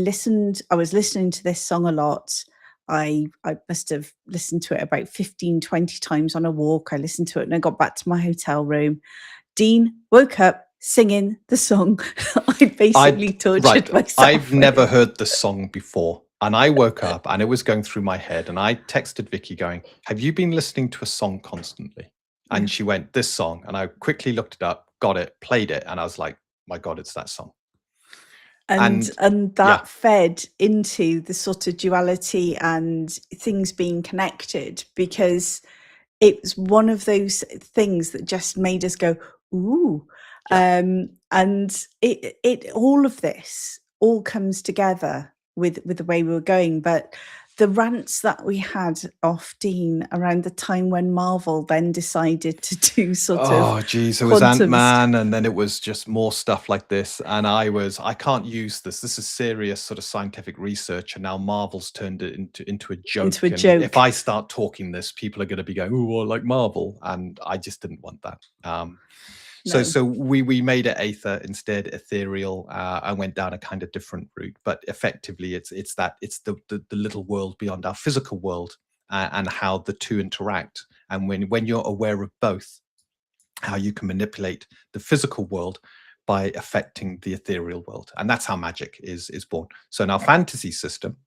was listening to this song a lot. I must have listened to it about 15, 20 times on a walk. I listened to it and I got back to my hotel room. Dean woke up singing the song. I basically tortured myself. I've never heard the song before. And I woke up and it was going through my head. And I texted Vicky going, have you been listening to a song constantly? And she went, this song. And I quickly looked it up, got it, played it. And I was like, my God, it's that song. And that fed into the sort of duality and things being connected, because it's one of those things that just made us go, ooh. And it all of this all comes together with the way we were going. But the rants that we had off Dean around the time when Marvel then decided to do sort of Oh, geez, it was quantum Ant-Man, and then it was just more stuff like this. And I can't use this. This is serious sort of scientific research, and now Marvel's turned it into a joke. into a And joke. if I start talking this, people are going to be going, "Oh, I like Marvel," and I just didn't want that. No. So we made it aether instead, ethereal, and went down a kind of different route. But effectively, it's the little world beyond our physical world, and how the two interact. And when you're aware of both, how you can manipulate the physical world by affecting the ethereal world, and that's how magic is born. So in our fantasy system,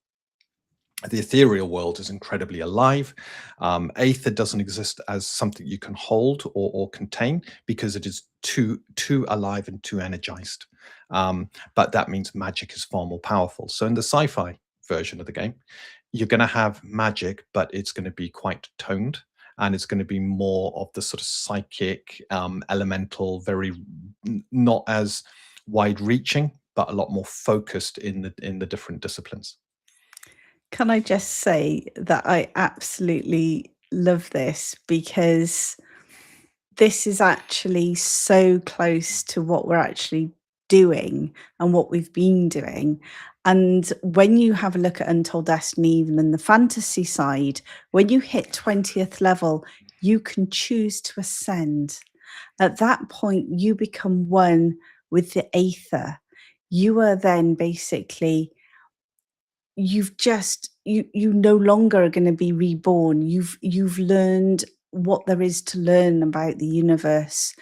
the ethereal world is incredibly alive. Aether doesn't exist as something you can hold or contain, because it is too alive and too energized. But that means magic is far more powerful. So in the sci-fi version of the game, you're going to have magic, but it's going to be quite toned, and it's going to be more of the sort of psychic, elemental, very not as wide-reaching, but a lot more focused in the different disciplines. Can I just say that I absolutely love this, because this is actually so close to what we're actually doing and what we've been doing. And when you have a look at Untold Destiny, even in the fantasy side, when you hit 20th level, you can choose to ascend. At that point, you become one with the aether. You are then basically, you've just, you no longer are going to be reborn. You've learned what there is to learn about the universe,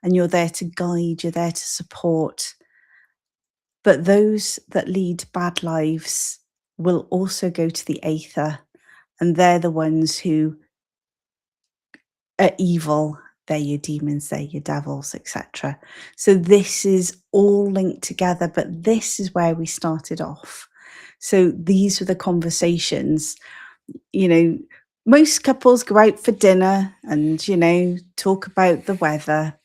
and you're there to guide, you're there to support. But those that lead bad lives will also go to the aether, and they're the ones who are evil. They're your demons, they're your devils, etc. So this is all linked together, but this is where we started off. So these were the conversations. You know, most couples go out for dinner and, you know, talk about the weather.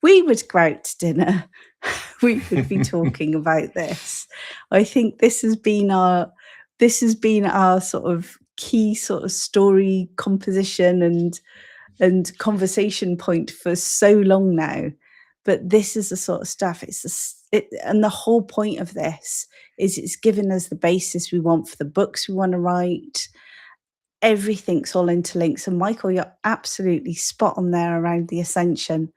We would go out to dinner. We would be talking about this. I think this has been our sort of key sort of story composition and conversation point for so long now. But this is the sort of stuff, and the whole point of this is it's given us the basis we want for the books we want to write. Everything's all interlinked. So Michael, you're absolutely spot on there around the ascension.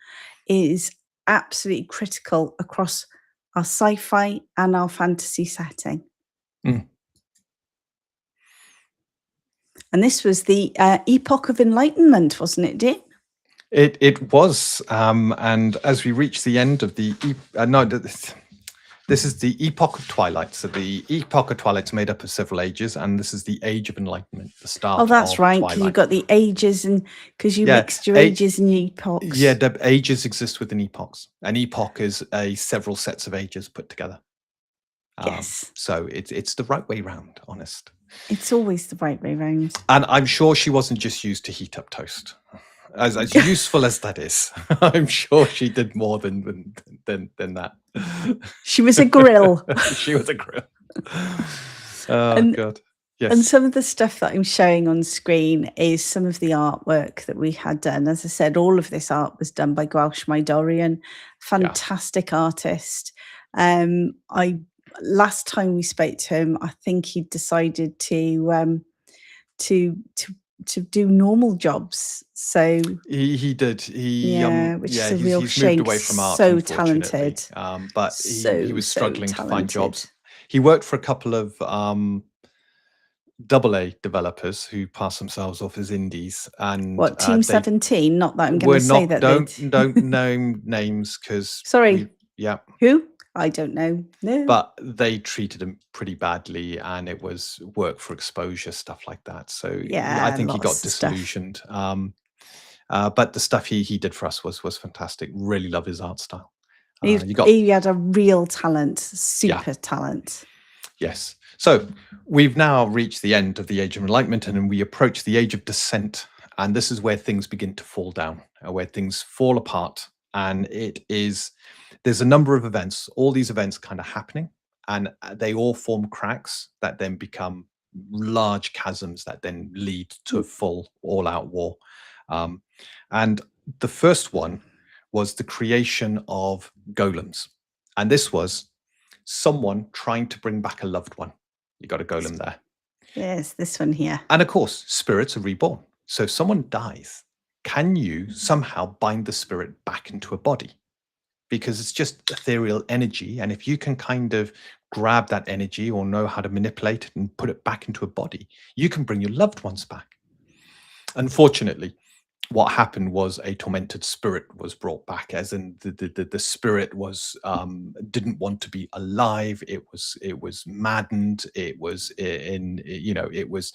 Is absolutely critical across our sci-fi and our fantasy setting. Mm. And this was the epoch of enlightenment, wasn't it, Dean? It was, and as we reach the end of the this is the epoch of twilight. So the epoch of twilight is made up of several ages, and this is the age of enlightenment, the start. Oh, that's of right, because you've got the ages, and because you mixed your ages and your epochs. Yeah, the ages exist within epochs. An epoch is several sets of ages put together. Yes. So it's the right way round, honest. It's always the right way round. And I'm sure she wasn't just used to heat up toast. As useful as that is, I'm sure she did more than that. She was a grill. She was a grill. Oh, God. Yes. And some of the stuff that I'm showing on screen is some of the artwork that we had done. As I said, all of this art was done by 𝗗𝗄𝘁𝗶𝗴𝘶𝗀, fantastic artist. Last time we spoke to him, I think he decided to do normal jobs. So he did. Which is a real shame. Moved away from art, so talented. But he was struggling to find jobs. He worked for a couple of AA developers who pass themselves off as indies. And what, Team 17? Not that I'm going to say that. Don't name names, because sorry. Who? I don't know. No. But they treated him pretty badly, and it was work for exposure, stuff like that. So yeah, I think he got disillusioned. But the stuff he did for us was fantastic. Really love his art style. He had a real talent, super talent. Yes. So we've now reached the end of the Age of Enlightenment, and we approach the Age of Descent. And this is where things begin to fall down, where things fall apart. And there's a number of events, all these events kind of happening, and they all form cracks that then become large chasms that then lead to full all-out war. And the first one was the creation of golems. And this was someone trying to bring back a loved one. You got a golem there. Yes, this one here. And of course, spirits are reborn. So if someone dies, can you somehow bind the spirit back into a body? Because it's just ethereal energy. And if you can kind of grab that energy or know how to manipulate it and put it back into a body, you can bring your loved ones back. Unfortunately, what happened was a tormented spirit was brought back, as in the spirit was didn't want to be alive. It was maddened. It was it was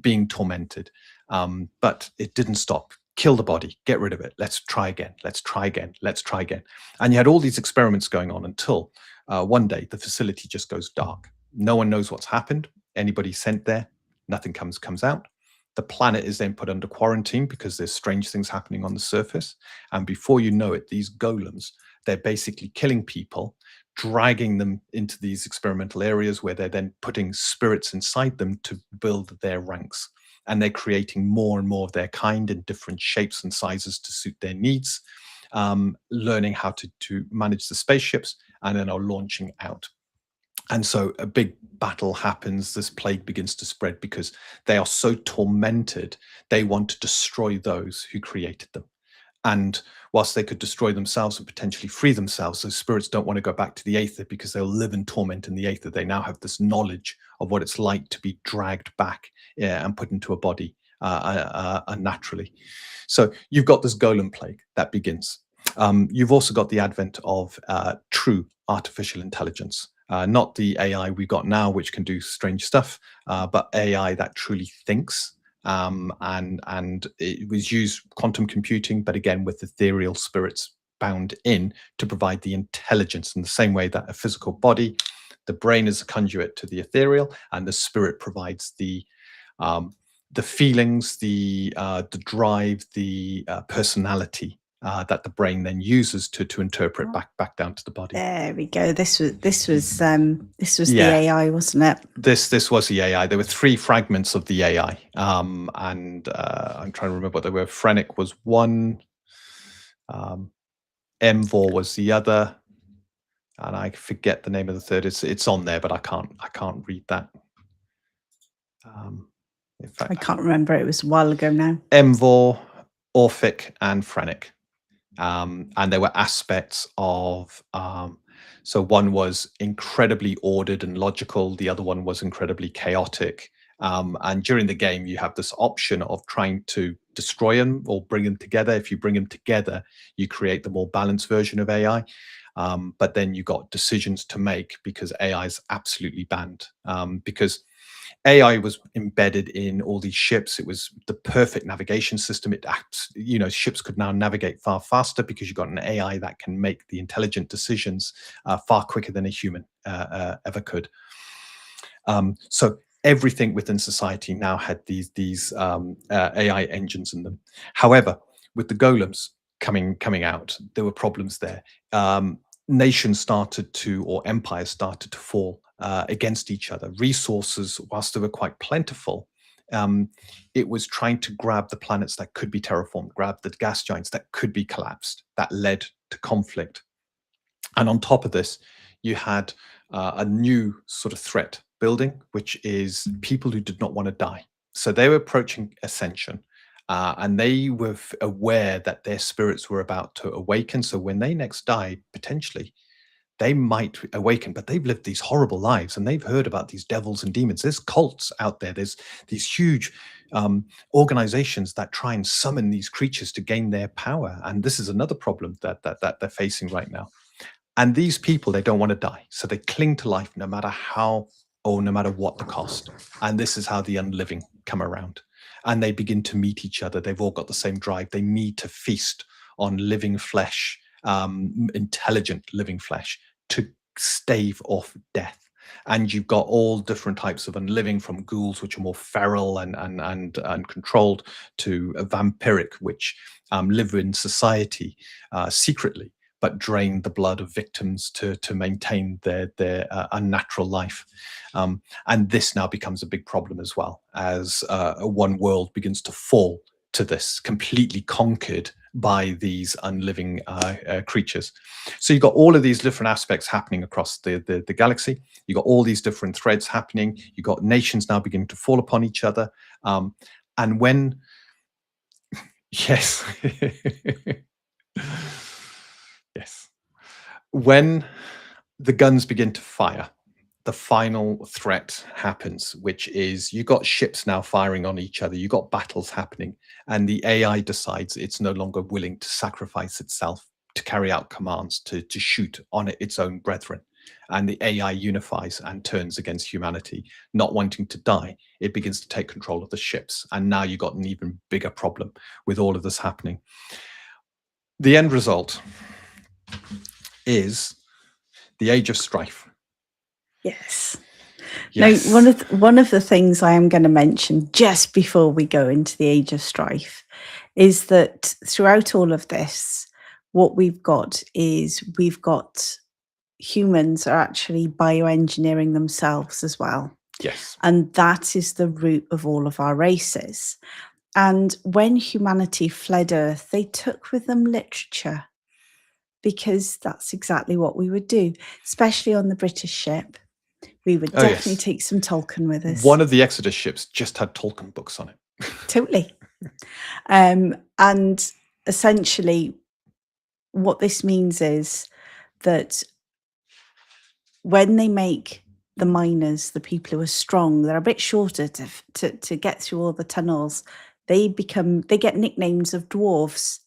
being tormented, but it didn't stop. Kill the body, get rid of it. Let's try again. Let's try again. Let's try again. And you had all these experiments going on until one day the facility just goes dark. No one knows what's happened. Anybody sent there, nothing comes out. The planet is then put under quarantine because there's strange things happening on the surface. And before you know it, these golems, they're basically killing people, dragging them into these experimental areas where they're then putting spirits inside them to build their ranks. And they're creating more and more of their kind in different shapes and sizes to suit their needs, learning how to manage the spaceships, and then are launching out. And so a big battle happens. This plague begins to spread because they are so tormented, they want to destroy those who created them. And whilst they could destroy themselves and potentially free themselves, those spirits don't want to go back to the aether because they'll live in torment in the aether. They now have this knowledge of what it's like to be dragged back and put into a body unnaturally. So you've got this golem plague that begins. You've also got the advent of true artificial intelligence. Not the AI we got now, which can do strange stuff, but AI that truly thinks. And it was used quantum computing, but again, with ethereal spirits bound in to provide the intelligence in the same way that a physical body, the brain is a conduit to the ethereal, and the spirit provides the feelings, the drive, the personality that the brain then uses to interpret back down to the body. There we go. This was the AI, wasn't it? This was the AI. There were 3 fragments of the AI, and I'm trying to remember what they were. Phrenic was one, 𝗗𝗶𝘀𝗀𝗶 was the other, and I forget the name of the third. It's on there, but I can't read that. In fact, I can't remember. It was a while ago now. 𝗗𝗶𝘀𝗀𝗶, Orphic, and Phrenic. And there were aspects of, so one was incredibly ordered and logical, the other one was incredibly chaotic. And during the game, you have this option of trying to destroy them or bring them together. If you bring them together, you create the more balanced version of AI. But then you got decisions to make because AI is absolutely banned. Because AI was embedded in all these ships. It was the perfect navigation system. Ships could now navigate far faster because you've got an AI that can make the intelligent decisions far quicker than a human ever could. So everything within society now had these AI engines in them. However, with the golems coming out, there were problems there. Nations started to, or empires started to fall against each other. Resources, whilst they were quite plentiful, it was trying to grab the planets that could be terraformed, grab the gas giants that could be collapsed. That led to conflict. And on top of this, you had a new sort of threat building, which is people who did not want to die. So they were approaching ascension. And they were aware that their spirits were about to awaken. So when they next die, potentially, they might awaken, but they've lived these horrible lives and they've heard about these devils and demons. There's cults out there. There's these huge organizations that try and summon these creatures to gain their power. And this is another problem that they're facing right now. And these people, they don't want to die. So they cling to life no matter how or no matter what the cost. And this is how the unliving come around. And they begin to meet each other. They've all got the same drive. They need to feast on living flesh, intelligent living flesh, to stave off death. And you've got all different types of unliving, from ghouls, which are more feral and controlled, to vampiric, which live in society secretly, but drain the blood of victims to maintain their unnatural life. And this now becomes a big problem as well, as one world begins to fall to this, completely conquered by these unliving creatures. So you've got all of these different aspects happening across the galaxy. You've got all these different threads happening. You've got nations now beginning to fall upon each other. And when, yes, yes, when the guns begin to fire, the final threat happens, which is you got ships now firing on each other. You got battles happening, and the AI decides it's no longer willing to sacrifice itself to carry out commands to shoot on its own brethren. And the AI unifies and turns against humanity, not wanting to die. It begins to take control of the ships. And now you've got an even bigger problem with all of this happening. The end result is the Age of Strife. Yes. Yes. Now, one of the things I am going to mention just before we go into the Age of Strife is that throughout all of this, what we've got is humans are actually bioengineering themselves as well. Yes. And that is the root of all of our races. And when humanity fled Earth, they took with them literature, because that's exactly what we would do, especially on the British ship. We would definitely yes. take some Tolkien with us. One of the Exodus ships just had Tolkien books on it. Totally. And essentially, what this means is that when they make the miners, the people who are strong, they're a bit shorter to get through all the tunnels. They get nicknames of dwarves.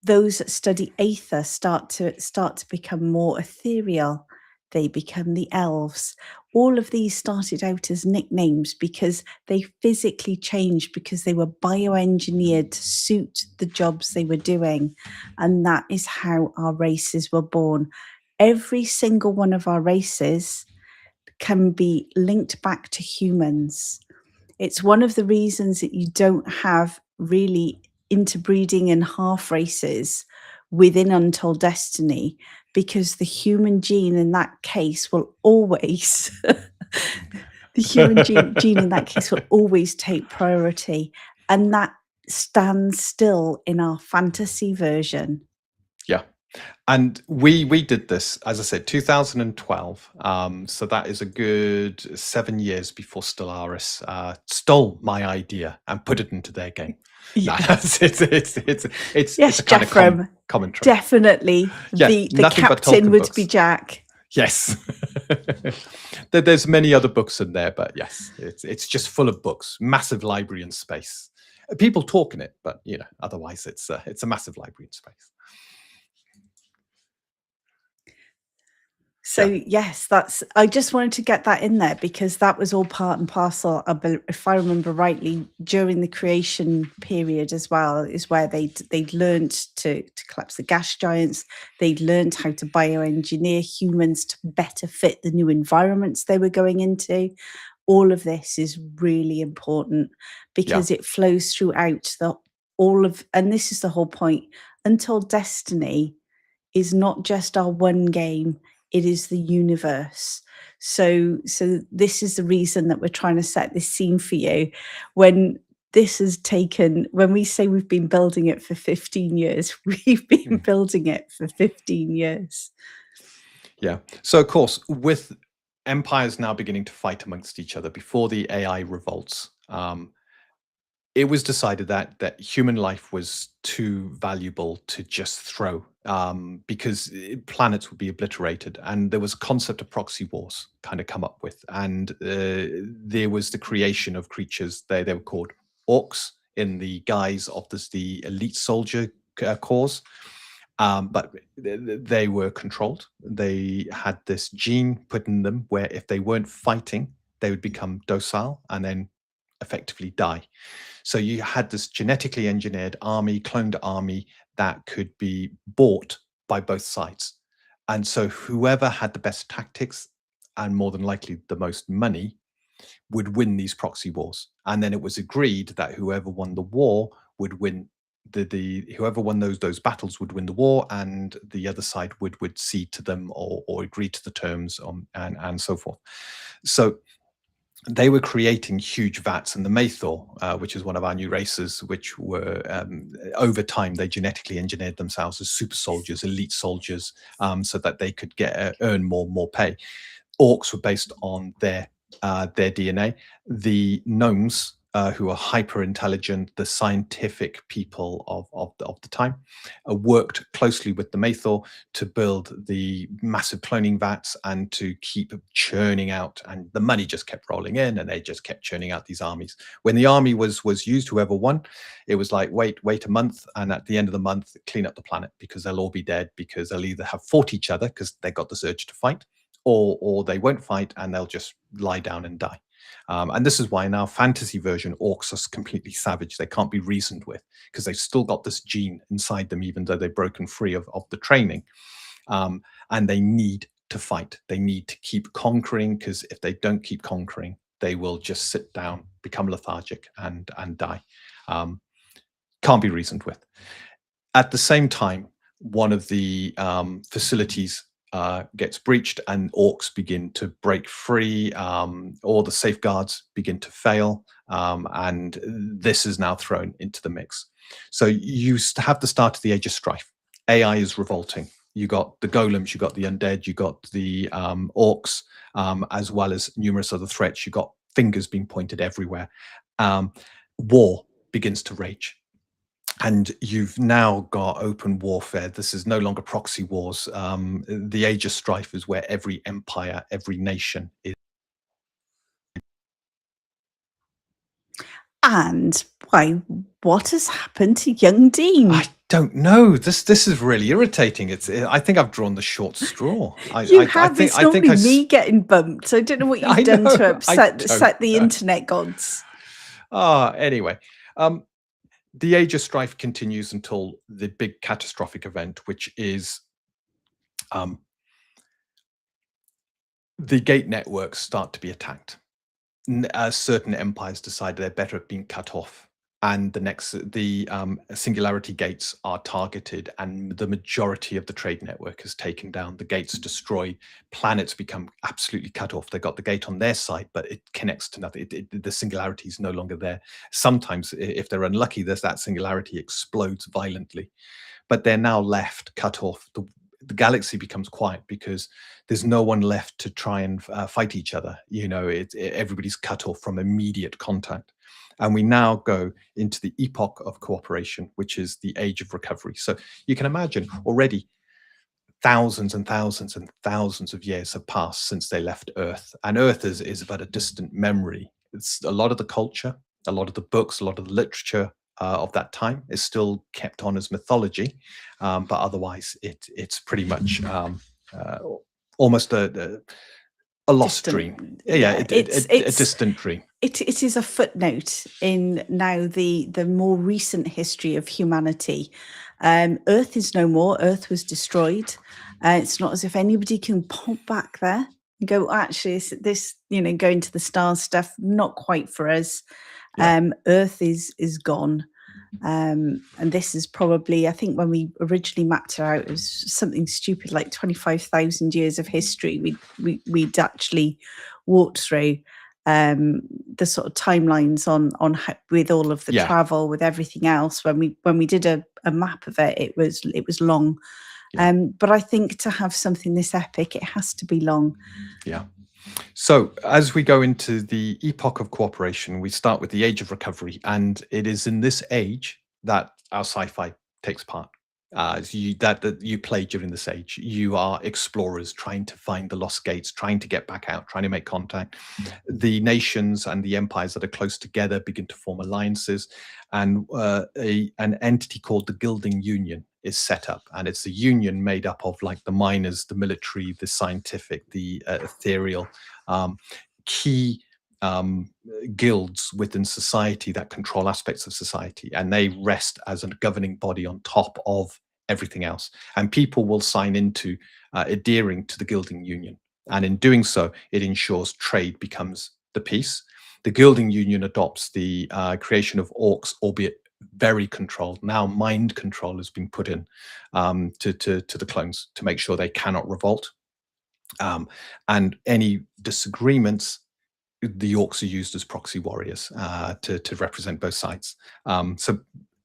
Those that study aether start to become more ethereal. They become the elves. All of these started out as nicknames because they physically changed, because they were bioengineered to suit the jobs they were doing. And that is how our races were born. Every single one of our races can be linked back to humans. It's one of the reasons that you don't have really interbreeding and half races within Untold Destiny, because the human gene in that case will always the human gene in that case will always take priority, and that stands still in our fantasy version. Yeah. And we did this, as I said, 2012. So that is a good 7 years before Stellaris stole my idea and put it into their game. Yes. No, it's Yes, a kind of Jeffrem, commentary. definitely. Yeah, the nothing but captain Tolkien would books. be Jack. Yes. There's many other books in there, but yes, it's just full of books, massive library in space. People talk in it, but otherwise it's a massive library in space. So yes, I just wanted to get that in there, because that was all part and parcel, if I remember rightly, during the creation period as well, is where they'd learned to collapse the gas giants. They'd learned how to bioengineer humans to better fit the new environments they were going into. All of this is really important, because it flows throughout and this is the whole point. Untold Destiny is not just our one game. It is the universe. So this is the reason that we're trying to set this scene for you. When we say we've been building it for 15 years, we've been building it for 15 years. Yeah. So of course, with empires now beginning to fight amongst each other before the AI revolts, it was decided that human life was too valuable to just throw, because planets would be obliterated. And there was a concept of proxy wars kind of come up with. And there was the creation of creatures. They were called orcs, in the guise of the elite soldier corps. But they were controlled. They had this gene put in them where if they weren't fighting, they would become docile and then effectively die. So you had this genetically engineered army, cloned army, that could be bought by both sides. And so whoever had the best tactics and more than likely the most money would win these proxy wars. And then it was agreed that whoever won the war would win whoever won those battles would win the war, and the other side would cede to them or agree to the terms and so forth. So they were creating huge vats, and the 𝗗𝗊, which is one of our new races, which were over time they genetically engineered themselves as super soldiers, elite soldiers, so that they could earn more pay. Orcs were based on their DNA. The gnomes, who are hyper intelligent, the scientific people of the time, worked closely with the 𝗗𝗊 to build the massive cloning vats and to keep churning out, and the money just kept rolling in, and they just kept churning out these armies. When the army was used, whoever won, it was like wait a month, and at the end of the month clean up the planet, because they'll all be dead, because they'll either have fought each other because they got this urge to fight, or they won't fight and they'll just lie down and die. And this is why in our fantasy version, orcs are completely savage. They can't be reasoned with, because they've still got this gene inside them, even though they've broken free of the training. And they need to fight. They need to keep conquering, because if they don't keep conquering, they will just sit down, become lethargic, and die. Can't be reasoned with. At the same time, one of the facilities gets breached, and orcs begin to break free. All the safeguards begin to fail, and this is now thrown into the mix. So you have the start of the Age of Strife. AI is revolting. You got the golems, you got the undead, you got the orcs, as well as numerous other threats. You got fingers being pointed everywhere. War begins to rage. And you've now got open warfare. This is no longer proxy wars. The Age of Strife is where every empire, every nation is. And why? What has happened to young Dean? I don't know. This is really irritating. I think I've drawn the short straw. It's normally me getting bumped. So I don't know what you've done to upset the internet gods. Anyway. The Age of Strife continues until the big catastrophic event, which is the gate networks start to be attacked. Certain empires decide they're better at being cut off, and the singularity gates are targeted, and the majority of the trade network is taken down. The gates destroyed. Planets become absolutely cut off. They got the gate on their side, but it connects to nothing. The singularity is no longer there. Sometimes, if they're unlucky, that singularity explodes violently, but they're now left cut off. The galaxy becomes quiet because there's no one left to try and fight each other. Everybody's cut off from immediate contact. And we now go into the epoch of cooperation, which is the Age of Recovery. So you can imagine already thousands and thousands and thousands of years have passed since they left Earth. And Earth is but a distant memory. It's a lot of the culture, a lot of the books, a lot of the literature of that time is still kept on as mythology. But otherwise, it's pretty much almost a lost dream. A distant dream. It is a footnote in now the more recent history of humanity. Earth is no more. Earth was destroyed. It's not as if anybody can pop back there and go, actually, this going to the stars stuff, not quite for us. Earth is gone. And this is probably, I think when we originally mapped it out, it was something stupid like 25,000 years of history we'd actually walked through. The sort of timelines on how, with all of the travel, with everything else. When we did a map of it, it was long. But I think to have something this epic, it has to be long. Yeah. So as we go into the epoch of cooperation, we start with the Age of Recovery, and it is in this age that our sci-fi takes part. That you play during this age. You are explorers trying to find the lost gates, trying to get back out, trying to make contact. The nations and the empires that are close together begin to form alliances, and an entity called the Gilding Union is set up, and it's a union made up of like the miners, the military, the scientific, the ethereal, key guilds within society that control aspects of society, and they rest as a governing body on top of everything else. And people will sign into adhering to the Gilding Union, and in doing so, it ensures trade becomes the peace. The Gilding Union adopts the creation of orcs, albeit very controlled. Now mind control has been put in to the clones to make sure they cannot revolt. And any disagreements, the orcs are used as proxy warriors to represent both sides. So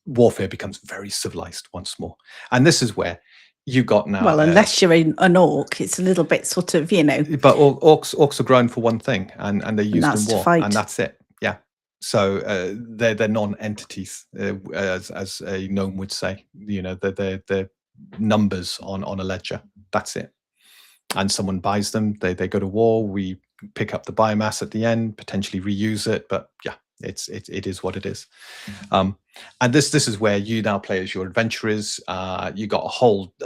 warfare becomes very civilized once more. And this is where you got now. Well, unless you're an orc, it's a little bit sort of, you know. But orcs are grown for one thing, and they're used in war, fight. and that's it. Yeah. So they're non-entities, as a gnome would say. You know, they're numbers on a ledger. That's it. And someone buys them. They go to war. We pick up the biomass at the end, potentially reuse it. But yeah, it is what it is. And this is where you now play as your adventurers. You got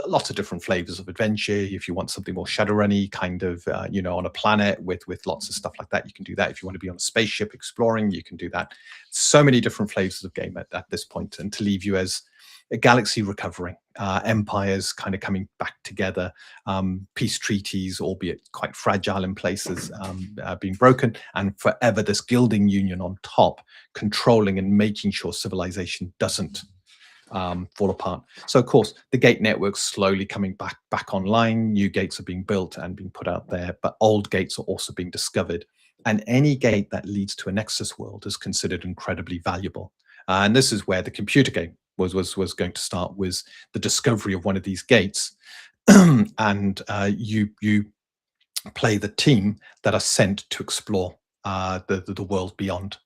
lots of different flavors of adventure. If you want something more Shadowrun-y, kind of, you know, on a planet with lots of stuff like that, you can do that. If you want to be on a spaceship exploring, you can do that. So many different flavors of game at this point, and to leave you as a galaxy recovering, empires kind of coming back together, peace treaties, albeit quite fragile in places, being broken, and forever this gilding union on top, controlling and making sure civilization doesn't fall apart. So of course the gate network's slowly coming back online. New gates are being built and being put out there, but old gates are also being discovered, and any gate that leads to a Nexus world is considered incredibly valuable. And this is where the computer game was going to start, was the discovery of one of these gates. And you play the team that are sent to explore the world beyond,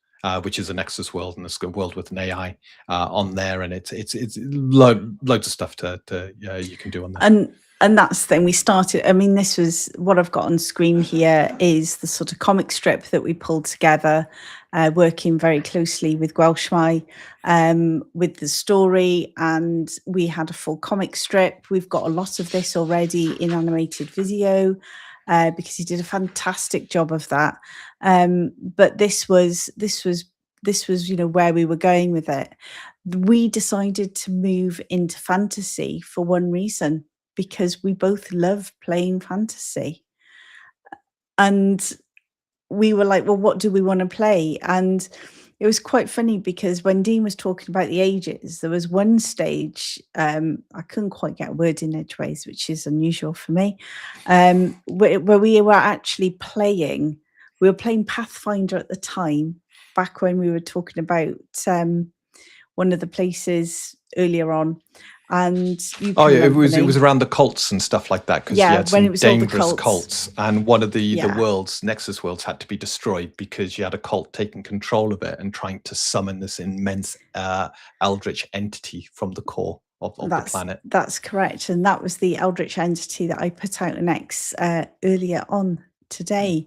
which is a Nexus world, and it's a world with an AI on there, and it's loads of stuff you can do on there. And that's the thing we started. I mean, this was what I've got on screen here is the sort of comic strip that we pulled together, working very closely with 𝗗𝗄𝘀𝗁 with the story. And we had a full comic strip. We've got a lot of this already in animated video because he did a fantastic job of that. But this was, you know, where we were going with it. We decided to move into fantasy for one reason, because we both love playing fantasy. And we were like, well, what do we want to play? And it was quite funny because when Dean was talking about the ages, there was one stage, I couldn't quite get a word in edgeways, which is unusual for me, where we were actually playing, Pathfinder at the time, back when we were talking about one of the places earlier on. And it was around the cults and stuff like that, because you had some dangerous cults, and one of the worlds, Nexus worlds, had to be destroyed because you had a cult taking control of it and trying to summon this immense eldritch entity from the core of the planet. That's correct, and that was the eldritch entity that I put out an X earlier on today.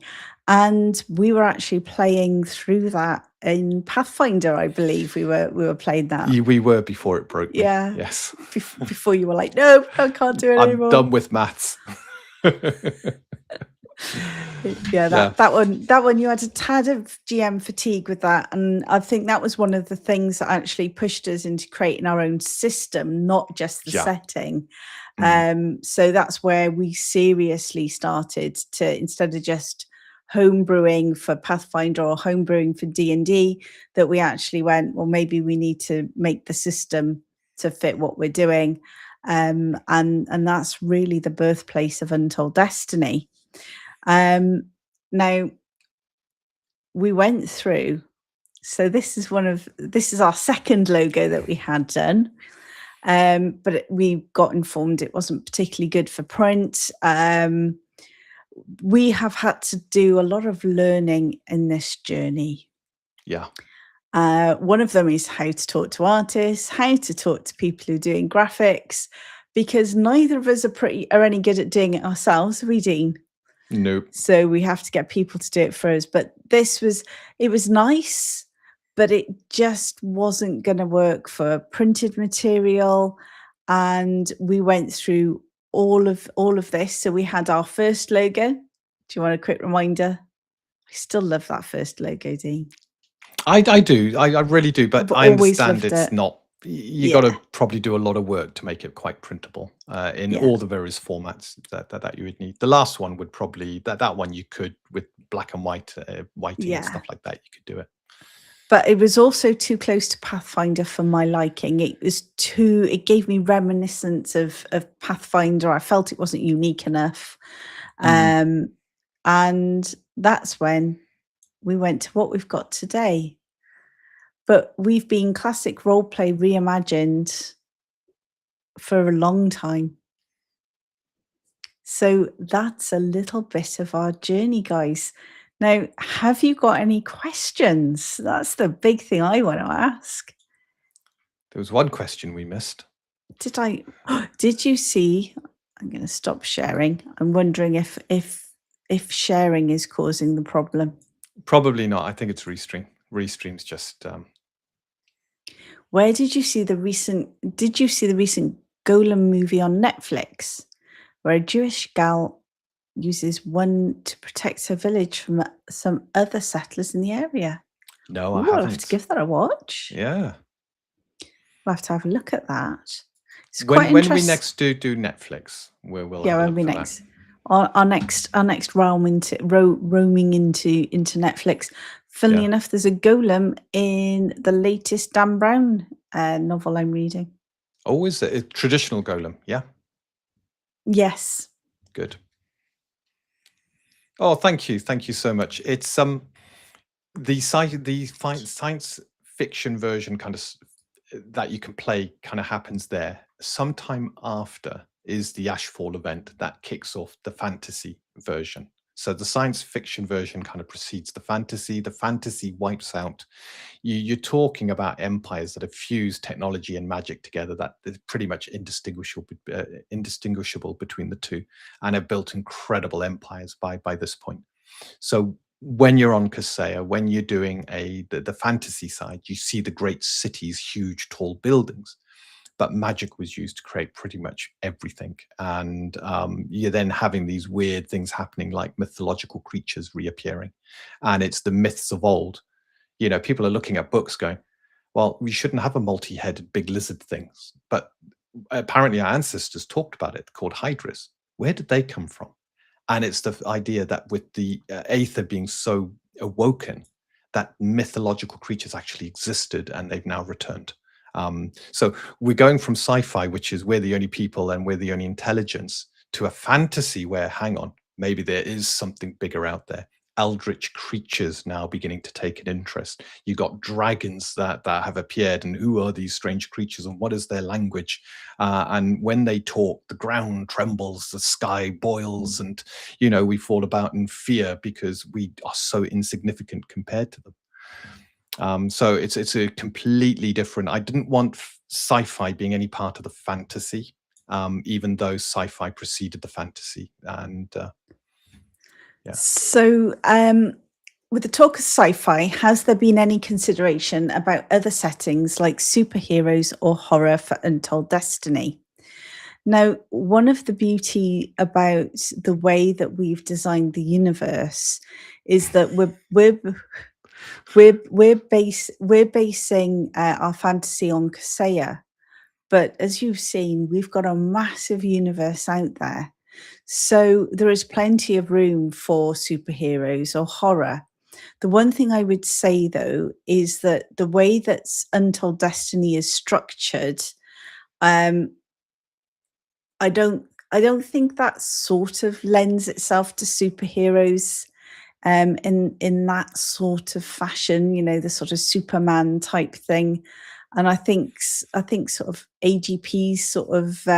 And we were actually playing through that in Pathfinder, I believe we were playing that. We were before it broke me. Yeah. Yes. Before you were like, no, I can't do it anymore. I'm done with maths. That one you had a tad of GM fatigue with that, and I think that was one of the things that actually pushed us into creating our own system, not just the setting. So that's where we seriously started to, instead of just homebrewing for Pathfinder or homebrewing for D&D, that we actually went, well, maybe we need to make the system to fit what we're doing. And that's really the birthplace of Untold Destiny. Now we went through, so this is our second logo that we had done. But we got informed it wasn't particularly good for print. We have had to do a lot of learning in this journey. Yeah. One of them is how to talk to artists, how to talk to people who are doing graphics, because neither of us are any good at doing it ourselves, are we, Dean? Nope. So we have to get people to do it for us. But it was nice, but it just wasn't going to work for printed material. And we went through all of this. So we had our first logo. Do you want a quick reminder? I still love that first logo, Dean. I do. I really do. But I understand it's not. You got to probably do a lot of work to make it quite printable in all the various formats that you would need. The last one would probably that one you could, with black and white, whiting and stuff like that. You could do it. but it was also too close to Pathfinder for my liking. It gave me reminiscence of Pathfinder. I felt it wasn't unique enough. Mm. And that's when we went to what we've got today. But we've been classic roleplay reimagined for a long time. So that's a little bit of our journey, guys. Now, have you got any questions? That's the big thing I want to ask. There was one question we missed. Did you see? I'm going to stop sharing. I'm wondering if sharing is causing the problem. Probably not. I think it's Restream. Restream's just. Where did you see the recent? Did you see the recent Golem movie on Netflix, where a Jewish gal uses one to protect her village from some other settlers in the area? No, Ooh, I I'll have to haven't. give that a watch. Yeah. I'll have to have a look at that. It's When quite we interesting. next do Netflix, we'll Yeah, have a when we look for next our next roaming into Netflix. Funnily Yeah. enough, there's a golem in the latest Dan Brown novel I'm reading. that. Oh, is it a traditional golem? Yeah. Yes. Good. Oh, thank you so much. It's the science fiction version kind of that you can play kind of happens there. Sometime after is the Ashfall event that kicks off the fantasy version. So the science fiction version kind of precedes the fantasy. The fantasy wipes out. You're talking about empires that have fused technology and magic together, that is pretty much indistinguishable between the two, and have built incredible empires by this point. So when you're on 𝗗𝗂𝘀, when you're doing the fantasy side, you see the great cities, huge, tall buildings. But magic was used to create pretty much everything. And you're then having these weird things happening, like mythological creatures reappearing. And it's the myths of old. You know, people are looking at books going, well, we shouldn't have a multi-headed big lizard things. But apparently our ancestors talked about it, called hydras. Where did they come from? And it's the idea that with the aether being so awoken, that mythological creatures actually existed and they've now returned. So we're going from sci-fi, which is we're the only people and we're the only intelligence, to a fantasy where, hang on, maybe there is something bigger out there. Eldritch creatures now beginning to take an interest. You got dragons that have appeared, and who are these strange creatures and what is their language? And when they talk, the ground trembles, the sky boils, and we fall about in fear because we are so insignificant compared to them. So it's a completely different. I didn't want sci-fi being any part of the fantasy, even though sci-fi preceded the fantasy. And yeah. So, with the talk of sci-fi, has there been any consideration about other settings like superheroes or horror for Untold Destiny? Now, one of the beauty about the way that we've designed the universe is that we're basing our fantasy on 𝗗𝗂𝘀, but as you've seen, we've got a massive universe out there. So there is plenty of room for superheroes or horror. The one thing I would say, though, is that the way that Untold Destiny is structured, I don't think that sort of lends itself to superheroes in that sort of fashion, the sort of Superman type thing. And I think sort of AGP sort of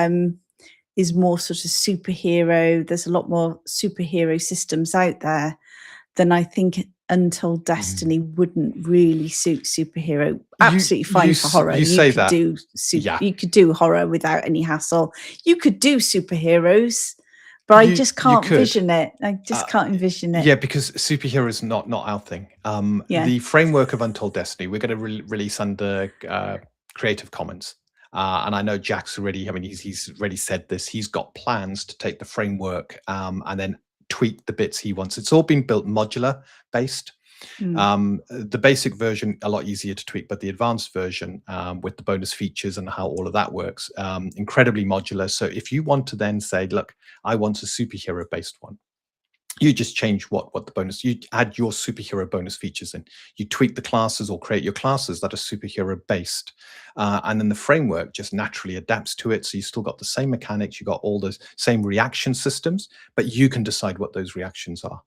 is more sort of superhero. There's a lot more superhero systems out there than I think Untold Destiny wouldn't really suit superhero. Absolutely fine for horror. You say that. You could do horror without any hassle. You could do superheroes, but I just can't envision it. I just can't envision it. Yeah, because superhero is not our thing. The framework of Untold Destiny, we're going to release under Creative Commons. And I know Jack's already, he's already said this. He's got plans to take the framework and then tweak the bits he wants. It's all been built modular based. The basic version, a lot easier to tweak, but the advanced version with the bonus features and how all of that works, incredibly modular. So if you want to then say, look, I want a superhero based one, You just change what the bonus, you add your superhero bonus features in, you tweak the classes or create your classes that are superhero based, and then the framework just naturally adapts to it. So you still got the same mechanics, you got all the same reaction systems, but you can decide what those reactions are.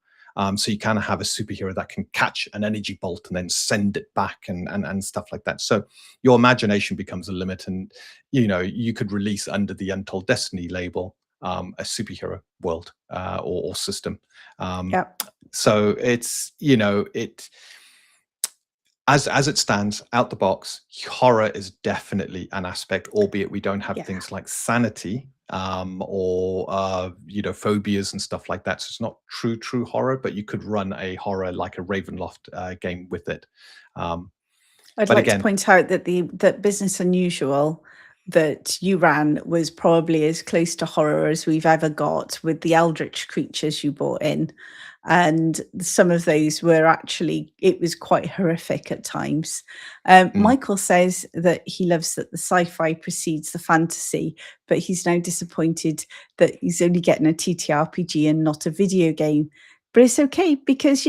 So you kind of have a superhero that can catch an energy bolt and then send it back and stuff like that. So your imagination becomes a limit, and you could release under the Untold Destiny label a superhero world or system. Yeah. So it's as it stands out the box, horror is definitely an aspect, albeit we don't have things like sanity or phobias and stuff like that. So it's not true horror, but you could run a horror like a Ravenloft game with it. I'd like to point out that that Business Unusual that you ran was probably as close to horror as we've ever got, with the eldritch creatures you brought in. And some of those were actually, it was quite horrific at times. Michael says that he loves that the sci-fi precedes the fantasy, but he's now disappointed that he's only getting a TTRPG and not a video game. But it's okay, because,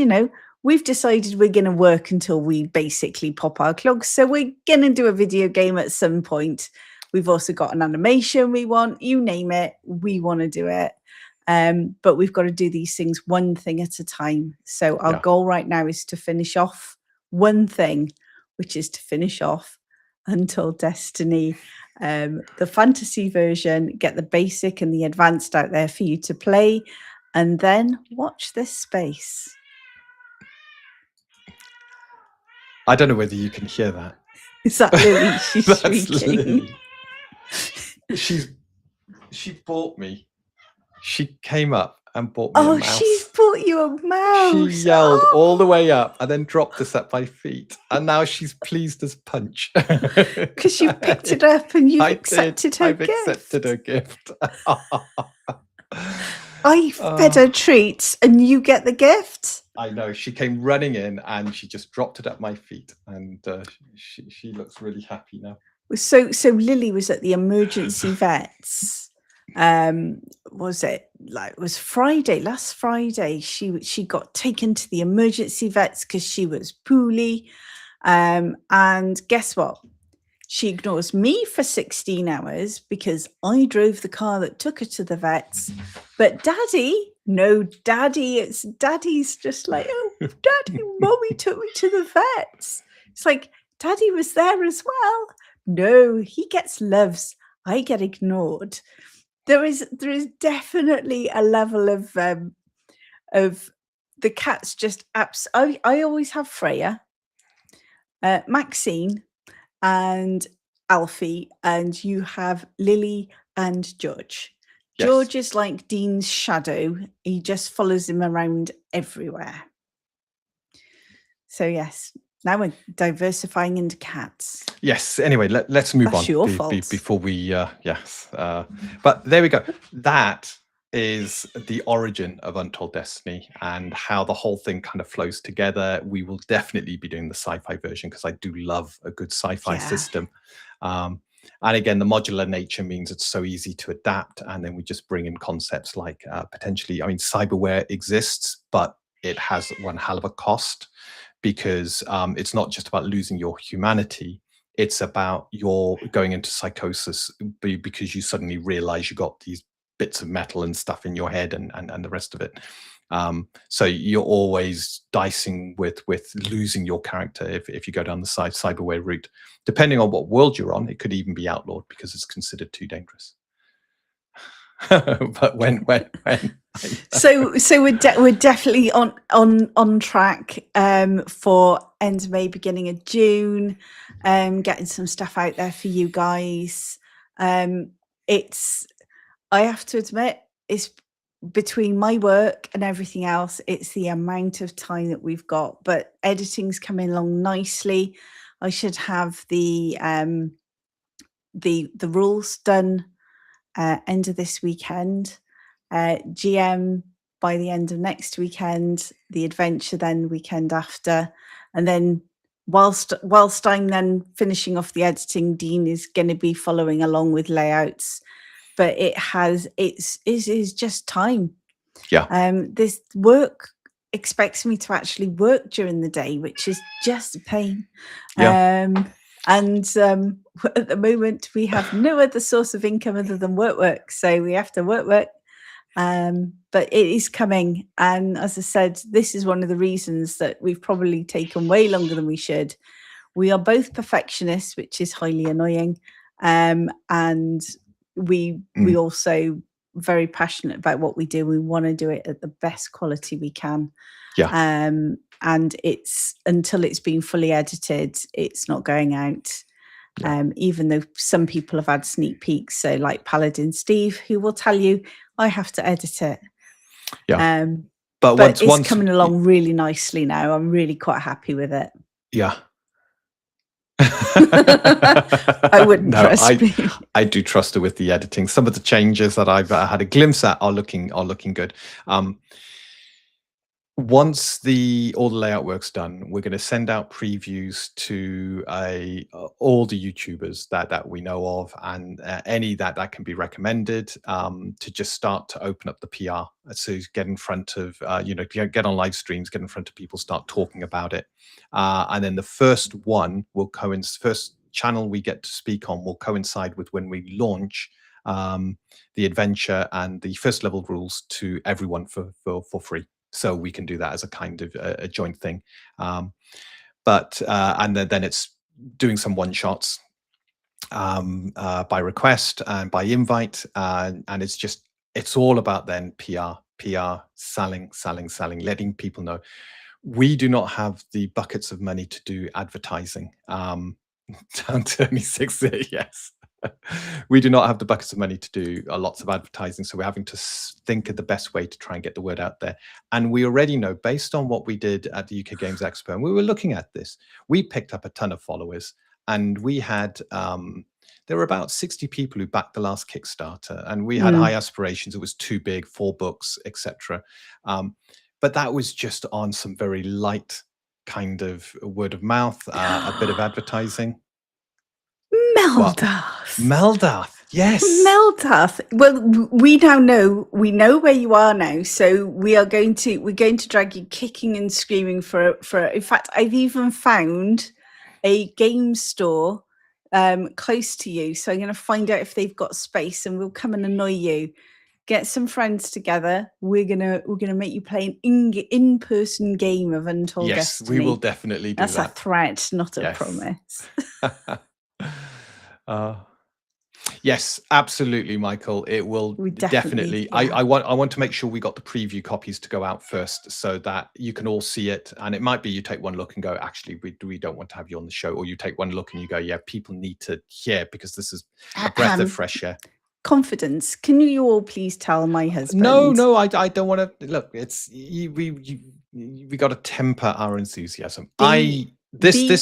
we've decided we're going to work until we basically pop our clogs. So we're going to do a video game at some point. We've also got an animation we want, you name it, we want to do it. But we've got to do these things one thing at a time. So our goal right now is to finish off one thing, which is to finish off Untold Destiny, the fantasy version, get the basic and the advanced out there for you to play, and then watch this space. I don't know whether you can hear that. Is that Lily? She's shrieking. Lily. She bought me. She came up and bought me a mouse. She's bought you a mouse. She yelled all the way up and then dropped this at my feet. And now she's pleased as punch. Because you picked it up and you accepted her gift. I've accepted her gift. I fed her treats and you get the gift. I know. She came running in and she just dropped it at my feet. And she looks really happy now. So Lily was at the emergency vets. It was Friday, last Friday, she got taken to the emergency vets because she was poorly. And guess what? She ignores me for 16 hours because I drove the car that took her to the vets. But Daddy's just like, oh, Daddy, Mommy took me to the vets. It's like, Daddy was there as well. No, he gets loves. I get ignored. There is definitely a level of the cats just I always have Freya, Maxine, and Alfie, and you have Lily and George. Yes. George is like Dean's shadow. He just follows him around everywhere. So yes, now we're diversifying into cats. Yes. Anyway, let's move on before we. Yes. But there we go. That is the origin of Untold Destiny and how the whole thing kind of flows together. We will definitely be doing the sci-fi version because I do love a good sci-fi system. And again, the modular nature means it's so easy to adapt. And then we just bring in concepts like potentially, cyberware exists, but it has one hell of a cost. Because it's not just about losing your humanity, it's about your going into psychosis because you suddenly realize you got these bits of metal and stuff in your head and the rest of it. So you're always dicing with losing your character if you go down the cyberware route. Depending on what world you're on, it could even be outlawed because it's considered too dangerous. But when so we're definitely on track for end of May, beginning of June, getting some stuff out there for you guys. I have to admit, it's between my work and everything else, it's the amount of time that we've got, but editing's coming along nicely. I should have the rules done end of this weekend, GM by the end of next weekend, the adventure then weekend after, and then whilst I'm then finishing off the editing, Dean is going to be following along with layouts. But it is just time. This work expects me to actually work during the day, which is just a pain. At the moment, we have no other source of income other than work. So we have to work. But it is coming. And as I said, this is one of the reasons that we've probably taken way longer than we should. We are both perfectionists, which is highly annoying. And we also very passionate about what we do. We want to do it at the best quality we can. And it's until it's been fully edited, it's not going out. Even though some people have had sneak peeks, so like Paladin Steve, who will tell you I have to edit it. But it's coming along really nicely now. I'm really quite happy with it. I wouldn't trust me. I do trust her with the editing. Some of the changes that I've had a glimpse at are looking good. Once all the layout work's done, we're going to send out previews to all the YouTubers that we know of, and any that can be recommended, to just start to open up the PR. So get in front of, get on live streams, get in front of people, start talking about it. And then the first channel we get to speak on will coincide with when we launch the adventure and the first level rules to everyone for free. So we can do that as a kind of a joint thing. And then it's doing some one shots by request and by invite. And it's all about then PR, selling, letting people know. We do not have the buckets of money to do advertising. Down to only 6, yes. We do not have the buckets of money to do lots of advertising, so we're having to think of the best way to try and get the word out there. And we already know, based on what we did at the UK Games Expo, and we were looking at this, we picked up a ton of followers, and we had there were about 60 people who backed the last Kickstarter, and we had high aspirations. It was too big, 4 books, etc. But that was just on some very light kind of word of mouth, a bit of advertising. Meldarth, yes. Meldarth. Well, we know where you are now, so we're going to drag you kicking and screaming for. In fact, I've even found a game store close to you, so I'm going to find out if they've got space, and we'll come and annoy you. Get some friends together. We're gonna make you play an in-person game of Untold Destiny. Yes, we will definitely do that. That's a threat, not a promise. Yes, absolutely, Michael. It will definitely. I want to make sure we got the preview copies to go out first, so that you can all see it. And it might be you take one look and go, actually, we don't want to have you on the show, or you take one look and you go, yeah, people need to hear, because this is a breath of fresh air. Confidence. Can you all please tell my husband? No, I don't want to. Look, it's we got to temper our enthusiasm. Be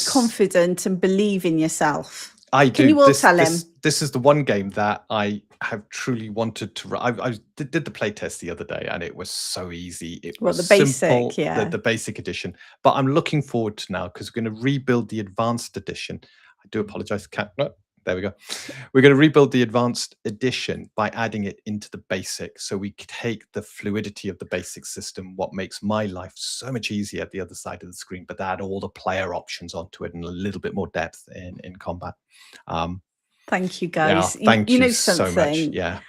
confident and believe in yourself. I do. Can you all tell him? This is the one game that I have truly wanted to. I did the playtest the other day, and it was so easy. It was the basic, simple, yeah, the basic edition. But I'm looking forward to now, because we're going to rebuild the advanced edition. I do apologize, Kat. No, there we go. We're going to rebuild the advanced edition by adding it into the basic, so we take the fluidity of the basic system, what makes my life so much easier at the other side of the screen, but add all the player options onto it and a little bit more depth in combat. Thank you, guys. Yeah, thank you something? So much. Yeah.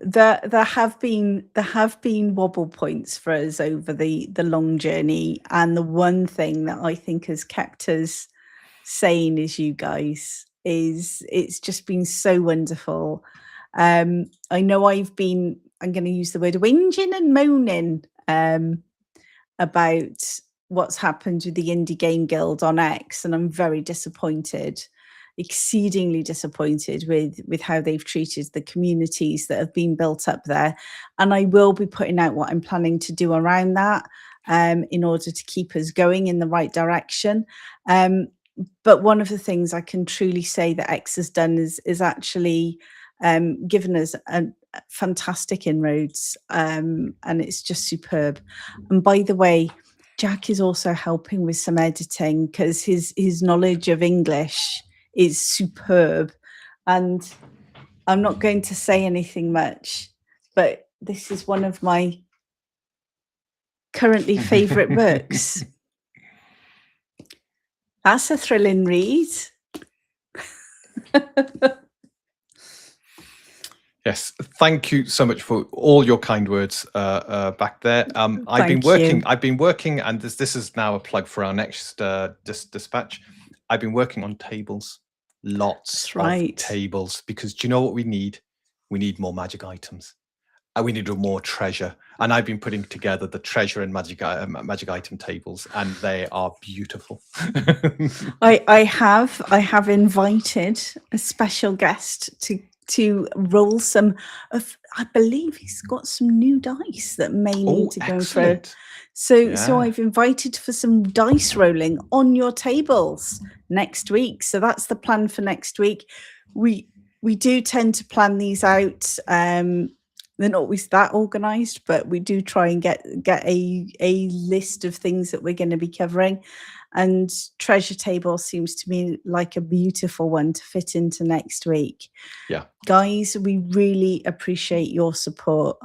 There have been wobble points for us over the long journey, and the one thing that I think has kept us sane as you guys is it's just been so wonderful. I know I'm going to use the word whinging and moaning about what's happened with the Indie Game Guild on X, and I'm very disappointed, exceedingly disappointed with how they've treated the communities that have been built up there. And I will be putting out what I'm planning to do around that in order to keep us going in the right direction. But one of the things I can truly say that X has done is actually given us a fantastic inroads, and it's just superb. And by the way, Jack is also helping with some editing, because his knowledge of English is superb. And I'm not going to say anything much, but this is one of my currently favourite books. That's a thrilling read. Yes, thank you so much for all your kind words back there. I've been working, and this is now a plug for our next dispatch. I've been working on tables, lots of tables, because do you know what we need? We need more magic items. We need more treasure, and I've been putting together the treasure and magic item tables, and they are beautiful. I have invited a special guest to roll some of. I believe he's got some new dice that may need to go through. So I've invited for some dice rolling on your tables next week. So that's the plan for next week. We do tend to plan these out. They're not always that organized, but we do try and get a list of things that we're going to be covering. And treasure table seems to me like a beautiful one to fit into next week. Yeah, guys, we really appreciate your support.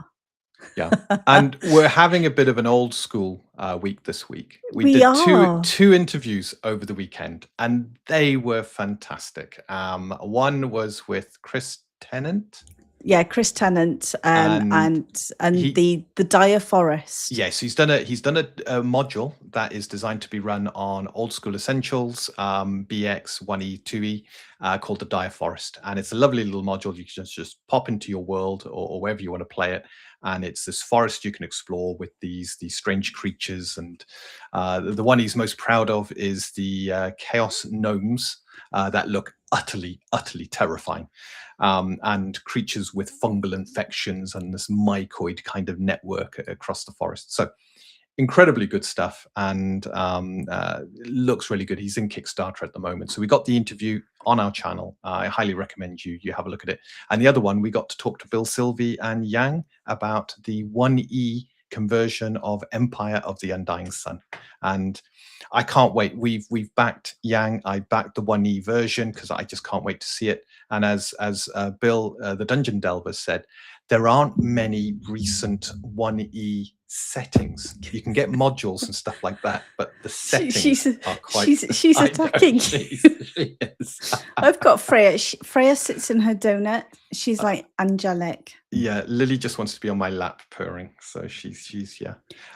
Yeah, and we're having a bit of an old school week this week. We did two interviews over the weekend, and they were fantastic. One was with Chris Tennant. Yeah, Chris Tennant, and the 𝗗𝗶𝘀𝗀𝗶𝗴𝗶. Yes, he's done a module that is designed to be run on Old School Essentials, BX 1E2E, called the 𝗗𝗶𝘀𝗀𝗏, and it's a lovely little module. You can just pop into your world or wherever you want to play it, and it's this forest you can explore with these strange creatures. And the one he's most proud of is the chaos gnomes that look utterly terrifying. And creatures with fungal infections and this mycoid kind of network across the forest. So incredibly good stuff, and looks really good. He's in Kickstarter at the moment. So we got the interview on our channel. I highly recommend you have a look at it. And the other one, we got to talk to Bill Sylvie and Yang about the 1E conversion of Empire of the Undying Sun. And I can't wait. We've backed Yang. I backed the 1E version because I just can't wait to see it. And as Bill, the Dungeon Delver, said, there aren't many recent 1E settings. You can get modules and stuff like that, but the settings are quite... She's attacking. She is. I've got Freya. Freya sits in her donut. She's like angelic. Yeah, Lily just wants to be on my lap purring. So she's yeah.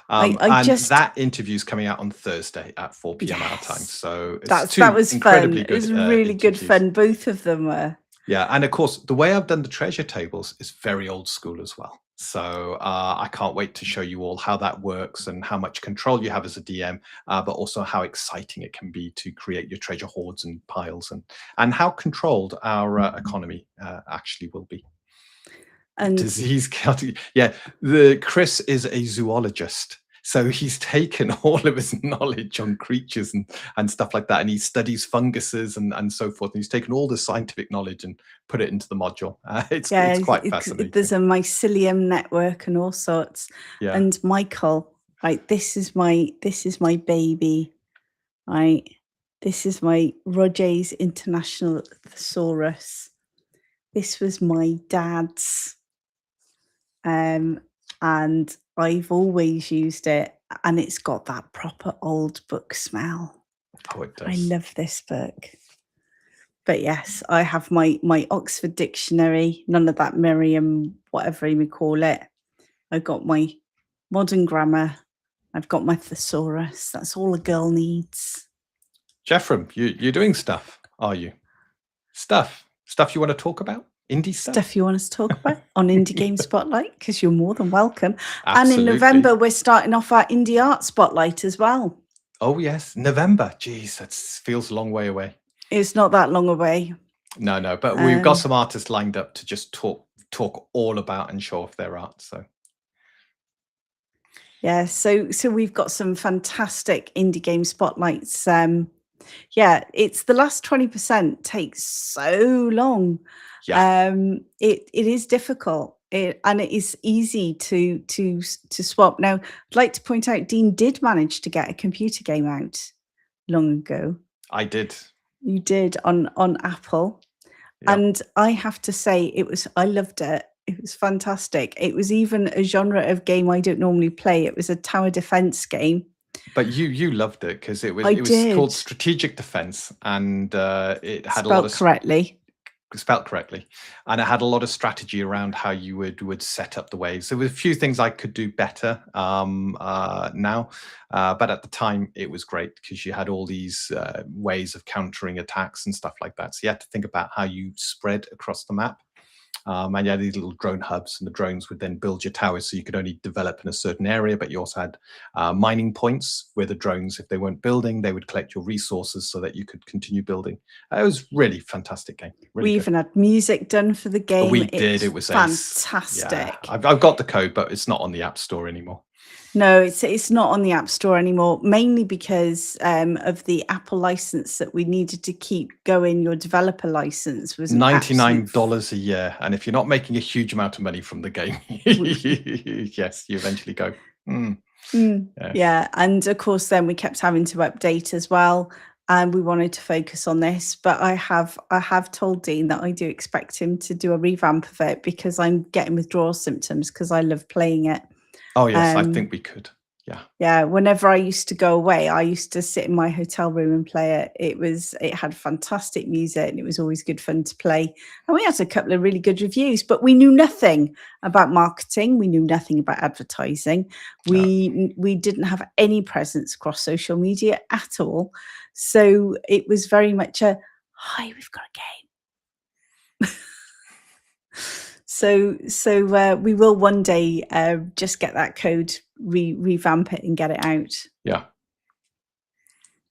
That interview's coming out on Thursday at 4 p.m. our time. So that was fun. It was really good fun. Both of them were. Yeah, and of course, the way I've done the treasure tables is very old school as well. So I can't wait to show you all how that works and how much control you have as a DM, but also how exciting it can be to create your treasure hoards and piles, and how controlled our economy actually will be. And disease, yeah. Chris is a zoologist. So he's taken all of his knowledge on creatures and stuff like that, and he studies funguses and so forth. And he's taken all the scientific knowledge and put it into the module. It's quite fascinating. There's a mycelium network and all sorts. Yeah. And Michael, right, this is my baby, right? This is my Roget's International Thesaurus. This was my dad's, and I've always used it, and it's got that proper old book smell. Oh, it does. I love this book. But yes, I have my Oxford Dictionary, none of that Merriam, whatever you call it. I've got my modern grammar. I've got my thesaurus. That's all a girl needs. Jeffrem, you're doing stuff, are you? Stuff you want to talk about? Indie stuff you want us to talk about on Indie Game Spotlight, because you're more than welcome. Absolutely. And in November, we're starting off our Indie Art Spotlight as well. Oh, yes. November. Geez, that feels a long way away. It's not that long away. No, but we've got some artists lined up to just talk all about and show off their art. So yeah, so we've got some fantastic Indie Game Spotlights. Yeah, it's the last 20% takes so long. Yeah. It is difficult, and it is easy to swap. Now, I'd like to point out, Dean did manage to get a computer game out long ago. I did. You did on Apple, yep. And I have to say I loved it. It was fantastic. It was even a genre of game I don't normally play. It was a tower defense game. But you loved it because I it was called did. strategic defense, and it had a lot Spelt of correctly. spelt correctly, and it had a lot of strategy around how you would set up the waves. There were a few things I could do better now, but at the time it was great because you had all these ways of countering attacks and stuff like that. So you had to think about how you spread across the map. And you had these little drone hubs, and the drones would then build your towers, so you could only develop in a certain area, but you also had mining points where the drones, if they weren't building, they would collect your resources so that you could continue building. It was really fantastic game. Really We good. even had music done for the game. We did. It was ace. fantastic. Yeah, I've got the code, but it's not on the App Store anymore. No, it's not on the App Store anymore, mainly because of the Apple license that we needed to keep going. Your developer license was an absolute $99 a year, and if you're not making a huge amount of money from the game, yes, you eventually go. Yes. Yeah, and of course then we kept having to update as well, and we wanted to focus on this. But I have told Dean that I do expect him to do a revamp of it because I'm getting withdrawal symptoms because I love playing it. Oh yes, I think we could. Yeah. Yeah, whenever I used to go away, I used to sit in my hotel room and play it. It had fantastic music and it was always good fun to play. And we had a couple of really good reviews, but we knew nothing about marketing. We knew nothing about advertising. We didn't have any presence across social media at all. So it was very much a, hi, we've got a game. So we will one day just get that code, revamp it and get it out. Yeah.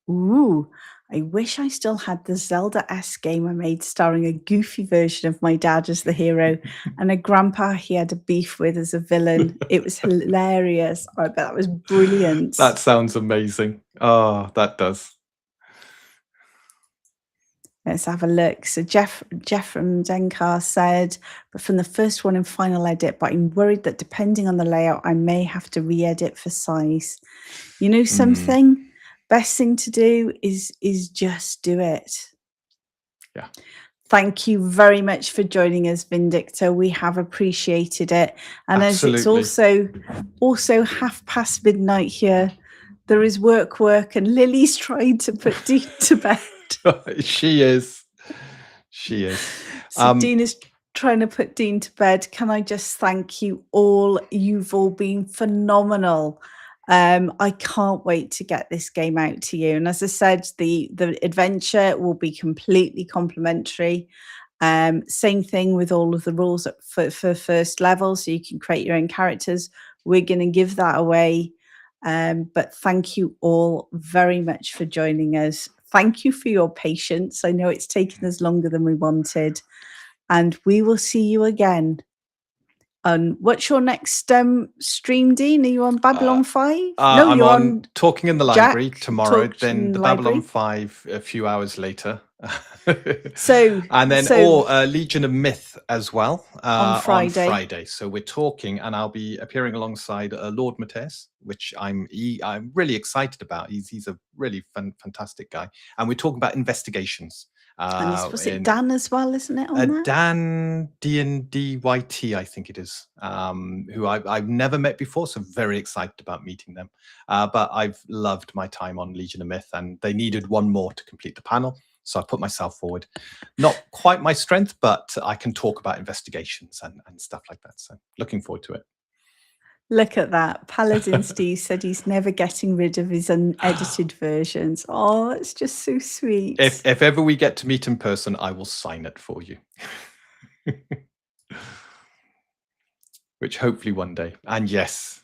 Ooh, I wish I still had the Zelda-esque game I made starring a goofy version of my dad as the hero and a grandpa he had a beef with as a villain. It was hilarious. I bet that was brilliant. That sounds amazing. Oh, that does. Let's have a look. So Jeff from 𝗗𝗶𝘀𝗁𝗁 said, but from the first one in final edit, but I'm worried that depending on the layout, I may have to re-edit for size. You know something? Best thing to do is just do it. Yeah. Thank you very much for joining us, Vindictor. We have appreciated it. And Absolutely. as it's also midnight here, there is work, and Lily's trying to put Dean to bed. She is. So Dean is trying to put Dean to bed. Can I just thank you all? You've all been phenomenal. I can't wait to get this game out to you. And as I said, the adventure will be completely complimentary. Same thing with all of the rules for first level, so you can create your own characters. We're going to give that away. But thank you all very much for joining us. Thank you for your patience. I know it's taken us longer than we wanted. And we will see you again. What's your next stream, Dean? Are you on Babylon 5? No, I'm you're on Talking in the Library tomorrow, then the Library. Babylon 5 a few hours later. And then Legion of Myth as well on Friday. So we're talking, and I'll be appearing alongside Lord Mateus, which I'm really excited about. He's a really fantastic guy, and we're talking about investigations. And was it Dan as well, isn't it? On Dan 𝗗𝗶𝘀𝗁𝗁, I think it is, who I've never met before, so very excited about meeting them. But I've loved my time on Legion of Myth, and they needed one more to complete the panel. So I put myself forward. Not quite my strength, but I can talk about investigations and stuff like that. So looking forward to it. Look at that. Paladin Steve said he's never getting rid of his unedited versions. Oh, it's just so sweet. If ever we get to meet in person, I will sign it for you. Which hopefully one day. And yes.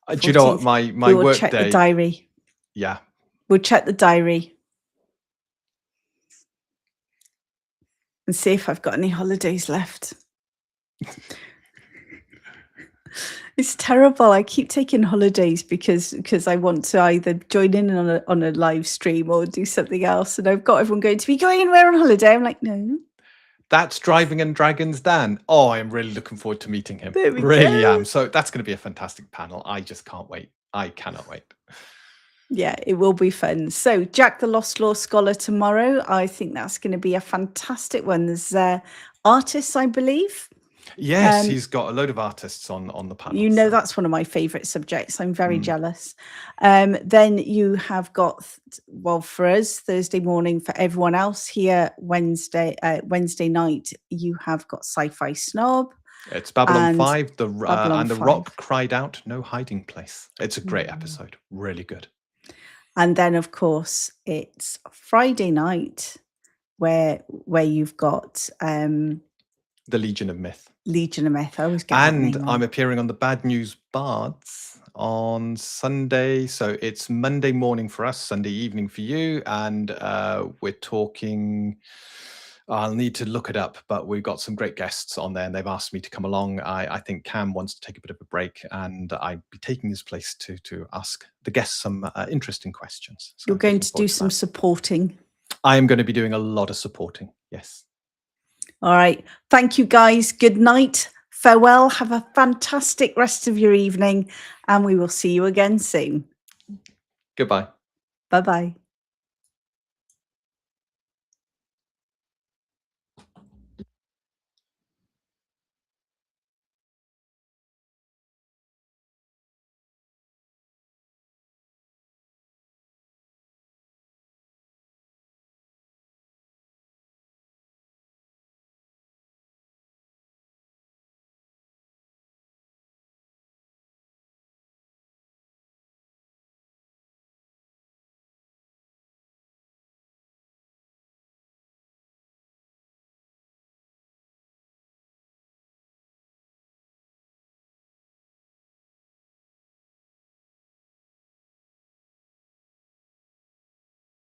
Do you know what? My we'll work check day. The diary. Yeah. We'll check the diary. And see if I've got any holidays left. It's terrible. I keep taking holidays because I want to either join in on a live stream or do something else. And I've got everyone going to be going where on holiday. I'm like, no. That's Driving and Dragons Dan. Oh, I'm really looking forward to meeting him. There we really go. am. So that's going to be a fantastic panel. I just can't wait. I cannot wait. Yeah, it will be fun. So Jack the Lost Law Scholar tomorrow. I think that's going to be a fantastic one. There's artists, I believe. Yes, Um, he's got a load of artists on the panel. You know, So that's one of my favorite subjects. I'm very mm, jealous. Then you have got, well, for us, Thursday morning. For everyone else here, Wednesday night, you have got Sci-Fi Snob it's Babylon and 5, Babylon and the 5. rock cried out, "No hiding place." It's a great Mm. episode, really good. And then, of course, it's Friday night where you've got The Legion of Myth. Legion of Myth. I always get that And name I'm wrong. appearing on the Bad News Bards on Sunday. So it's Monday morning for us, Sunday evening for you. And we're talking, I'll need to look it up, but we've got some great guests on there and they've asked me to come along. I think Cam wants to take a bit of a break and I'd be taking his place to ask the guests some interesting questions. So You're I'm going looking to forward do to some that. supporting. I am going to be doing a lot of supporting. Yes. All right. Thank you, guys. Good night. Farewell. Have a fantastic rest of your evening, and we will see you again soon. Goodbye. Bye-bye.